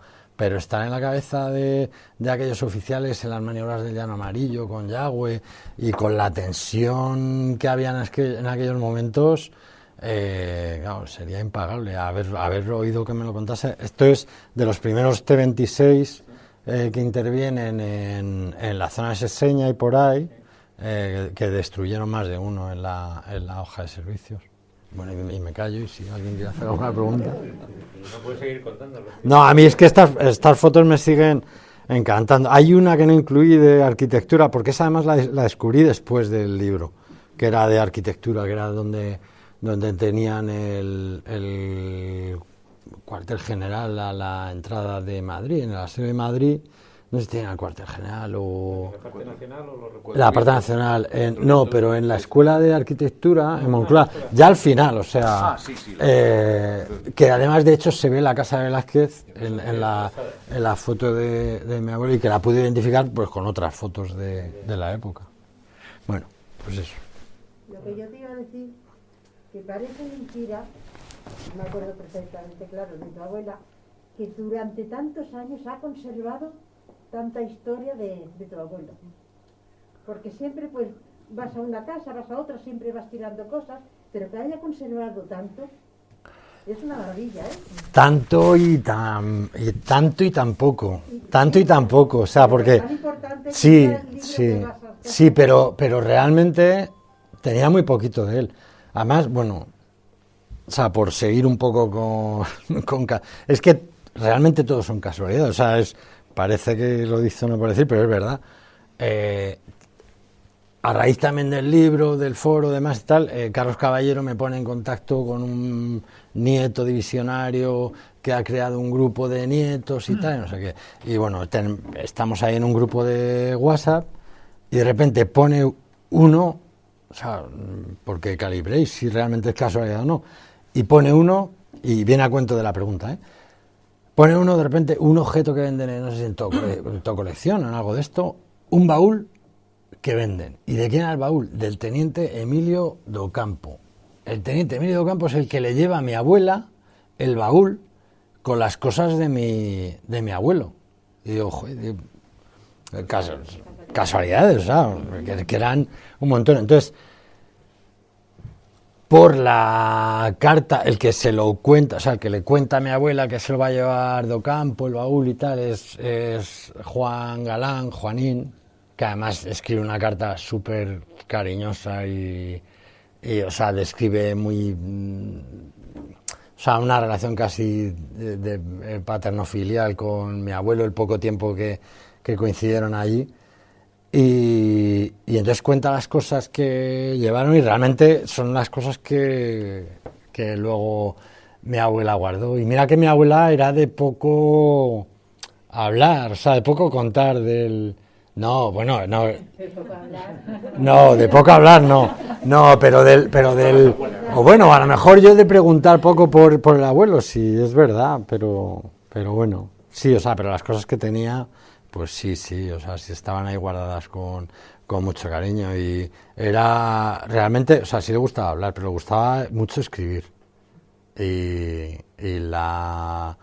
estar en la cabeza de aquellos oficiales en las maniobras del llano amarillo con Yagüe y con la tensión que había en aquellos momentos, claro, sería impagable haber oído que me lo contase. Esto es de los primeros T-26 que intervienen en la zona de Seseña y por ahí, que destruyeron más de uno en la hoja de servicios. Bueno, y me callo, y si alguien quiere hacer alguna pregunta. No puedes seguir contándolo. No, a mí es que estas fotos me siguen encantando. Hay una que no incluí de arquitectura, porque esa además la descubrí después del libro, que era de arquitectura, que era donde tenían el cuartel general a la entrada de Madrid, en el aseo de Madrid. No sé si tienen el cuartel general o... ¿La parte nacional o lo recuerdo? La parte nacional, no, pero en la Escuela de Arquitectura, en Moncloa, ya al final, o sea, que además de hecho se ve la casa de Velázquez en la foto de mi abuelo y que la pude identificar pues con otras fotos de la época. Bueno, pues eso. Lo que yo te iba a decir, que parece mentira, me acuerdo perfectamente, claro, de tu abuela, que durante tantos años ha conservado tanta historia de tu abuelo, porque siempre pues vas a una casa, vas a otra, siempre vas tirando cosas, pero que haya conservado tanto es una maravilla, ¿eh? Tanto y tan poco, o sea, porque sí, pero realmente tenía muy poquito de él. Además, bueno, o sea, por seguir un poco es que realmente todos son casualidades, o sea, parece que lo dice o no por decir, pero es verdad. a raíz también del libro, del foro, demás y tal, Carlos Caballero me pone en contacto con un nieto divisionario que ha creado un grupo de nietos y tal, no sé qué. Y bueno, estamos ahí en un grupo de WhatsApp y de repente pone uno, o sea, porque calibréis si realmente es casualidad o no, y pone uno, y viene a cuento de la pregunta, pone uno de repente un objeto que venden, no sé si en tu colección o en algo de esto, un baúl que venden. ¿Y de quién era el baúl? Del teniente Emilio Docampo. El teniente Emilio Docampo es el que le lleva a mi abuela el baúl con las cosas de mi abuelo. Y digo, joder, casualidades, ¿sabes? Que eran un montón. Entonces, por la carta, el que se lo cuenta, o sea, el que le cuenta a mi abuela que se lo va a llevar Docampo, el baúl y tal, es Juan Galán, Juanín, que además escribe una carta súper cariñosa y, o sea, describe muy... o sea, una relación casi de paterno-filial con mi abuelo, el poco tiempo que coincidieron allí. Y entonces cuenta las cosas que llevaron y realmente son las cosas que luego mi abuela guardó. Y mira que mi abuela era de poco hablar, o sea, de poco contar del... No, bueno, no. No, de poco hablar, no. No, pero del... O bueno, a lo mejor yo de preguntar poco por el abuelo, sí, es verdad, pero bueno. Sí, o sea, pero las cosas que tenía, pues sí, o sea, sí estaban ahí guardadas con mucho cariño. Y era realmente, o sea, sí le gustaba hablar, pero le gustaba mucho escribir. Y la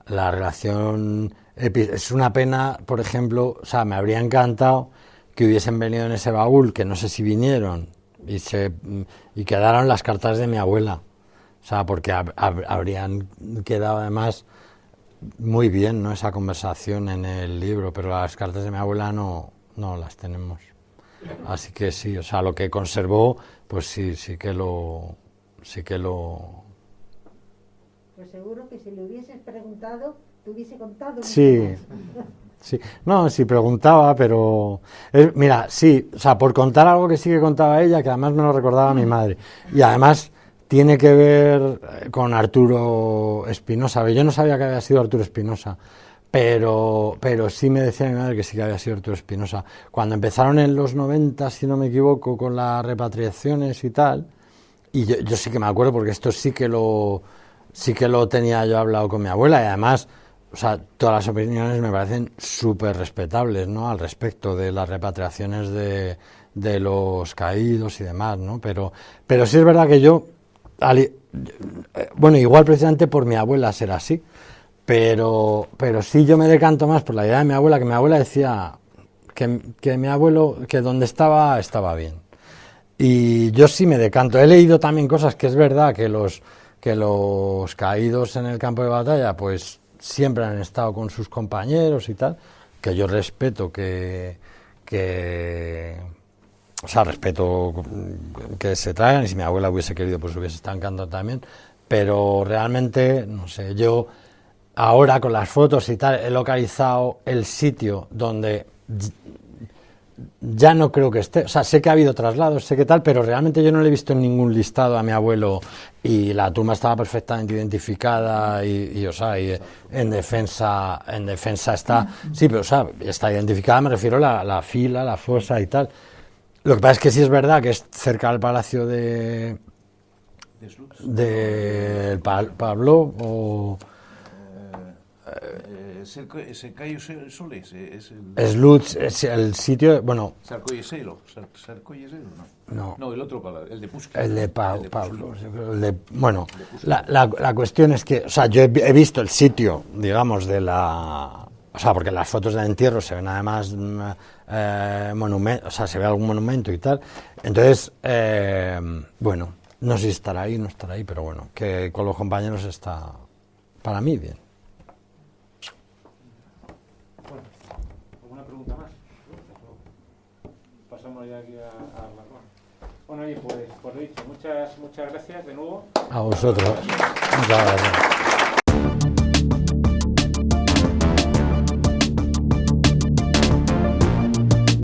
relación... Es una pena, por ejemplo, o sea, me habría encantado que hubiesen venido en ese baúl, que no sé si vinieron, y quedaron las cartas de mi abuela. O sea, porque habrían quedado además muy bien, ¿no?, esa conversación en el libro, pero las cartas de mi abuela no las tenemos. Así que sí, o sea, lo que conservó, pues sí que lo... Pues seguro que si le hubieses preguntado, te hubiese contado. Sí, sí. No, sí preguntaba, pero... mira, sí, o sea, por contar algo que sí que contaba ella, que además me lo recordaba mi madre. Y además tiene que ver con Arturo Espinosa. Yo no sabía que había sido Arturo Espinosa, pero sí me decía mi madre que sí que había sido Arturo Espinosa. Cuando empezaron en los 90, si no me equivoco, con las repatriaciones y tal, y yo sí que me acuerdo, porque esto sí que lo tenía yo hablado con mi abuela, y además, o sea, todas las opiniones me parecen súper respetables, ¿no?, al respecto de las repatriaciones de los caídos y demás, ¿no? Pero sí es verdad que yo, bueno, igual precisamente por mi abuela ser así, pero sí yo me decanto más por la idea de mi abuela, que mi abuela decía que mi abuelo, que donde estaba bien. Y yo sí me decanto. He leído también cosas que es verdad que los caídos en el campo de batalla pues siempre han estado con sus compañeros y tal, que yo respeto o sea, respeto que se traigan, y si mi abuela hubiese querido pues hubiese estado encantado también, pero realmente, no sé, yo ahora con las fotos y tal he localizado el sitio donde ya no creo que esté, o sea, sé que ha habido traslados, sé que tal, pero realmente yo no le he visto en ningún listado a mi abuelo, y la tumba estaba perfectamente identificada y o sea, y en defensa está, sí, pero o sea, está identificada, me refiero a la fila, la fosa y tal. Lo que pasa es que sí es verdad que es cerca del palacio de Pablo o... Sercayo Soles es el... Es Lutz, es el sitio, bueno... Sarcoyeselo, no. No, el otro palacio, el de Pushkin. El de Pablo. Bueno, la cuestión es que, o sea, yo he visto el sitio, digamos, de la... O sea, porque en las fotos del entierro se ven además monumentos, o sea, se ve algún monumento y tal. Entonces, bueno, no sé si estará ahí, no estará ahí, pero bueno, que con los compañeros está, para mí, bien. Pasamos ya aquí a Armagón. Bueno, y pues dicho, muchas gracias de nuevo. A vosotros. Muchas gracias.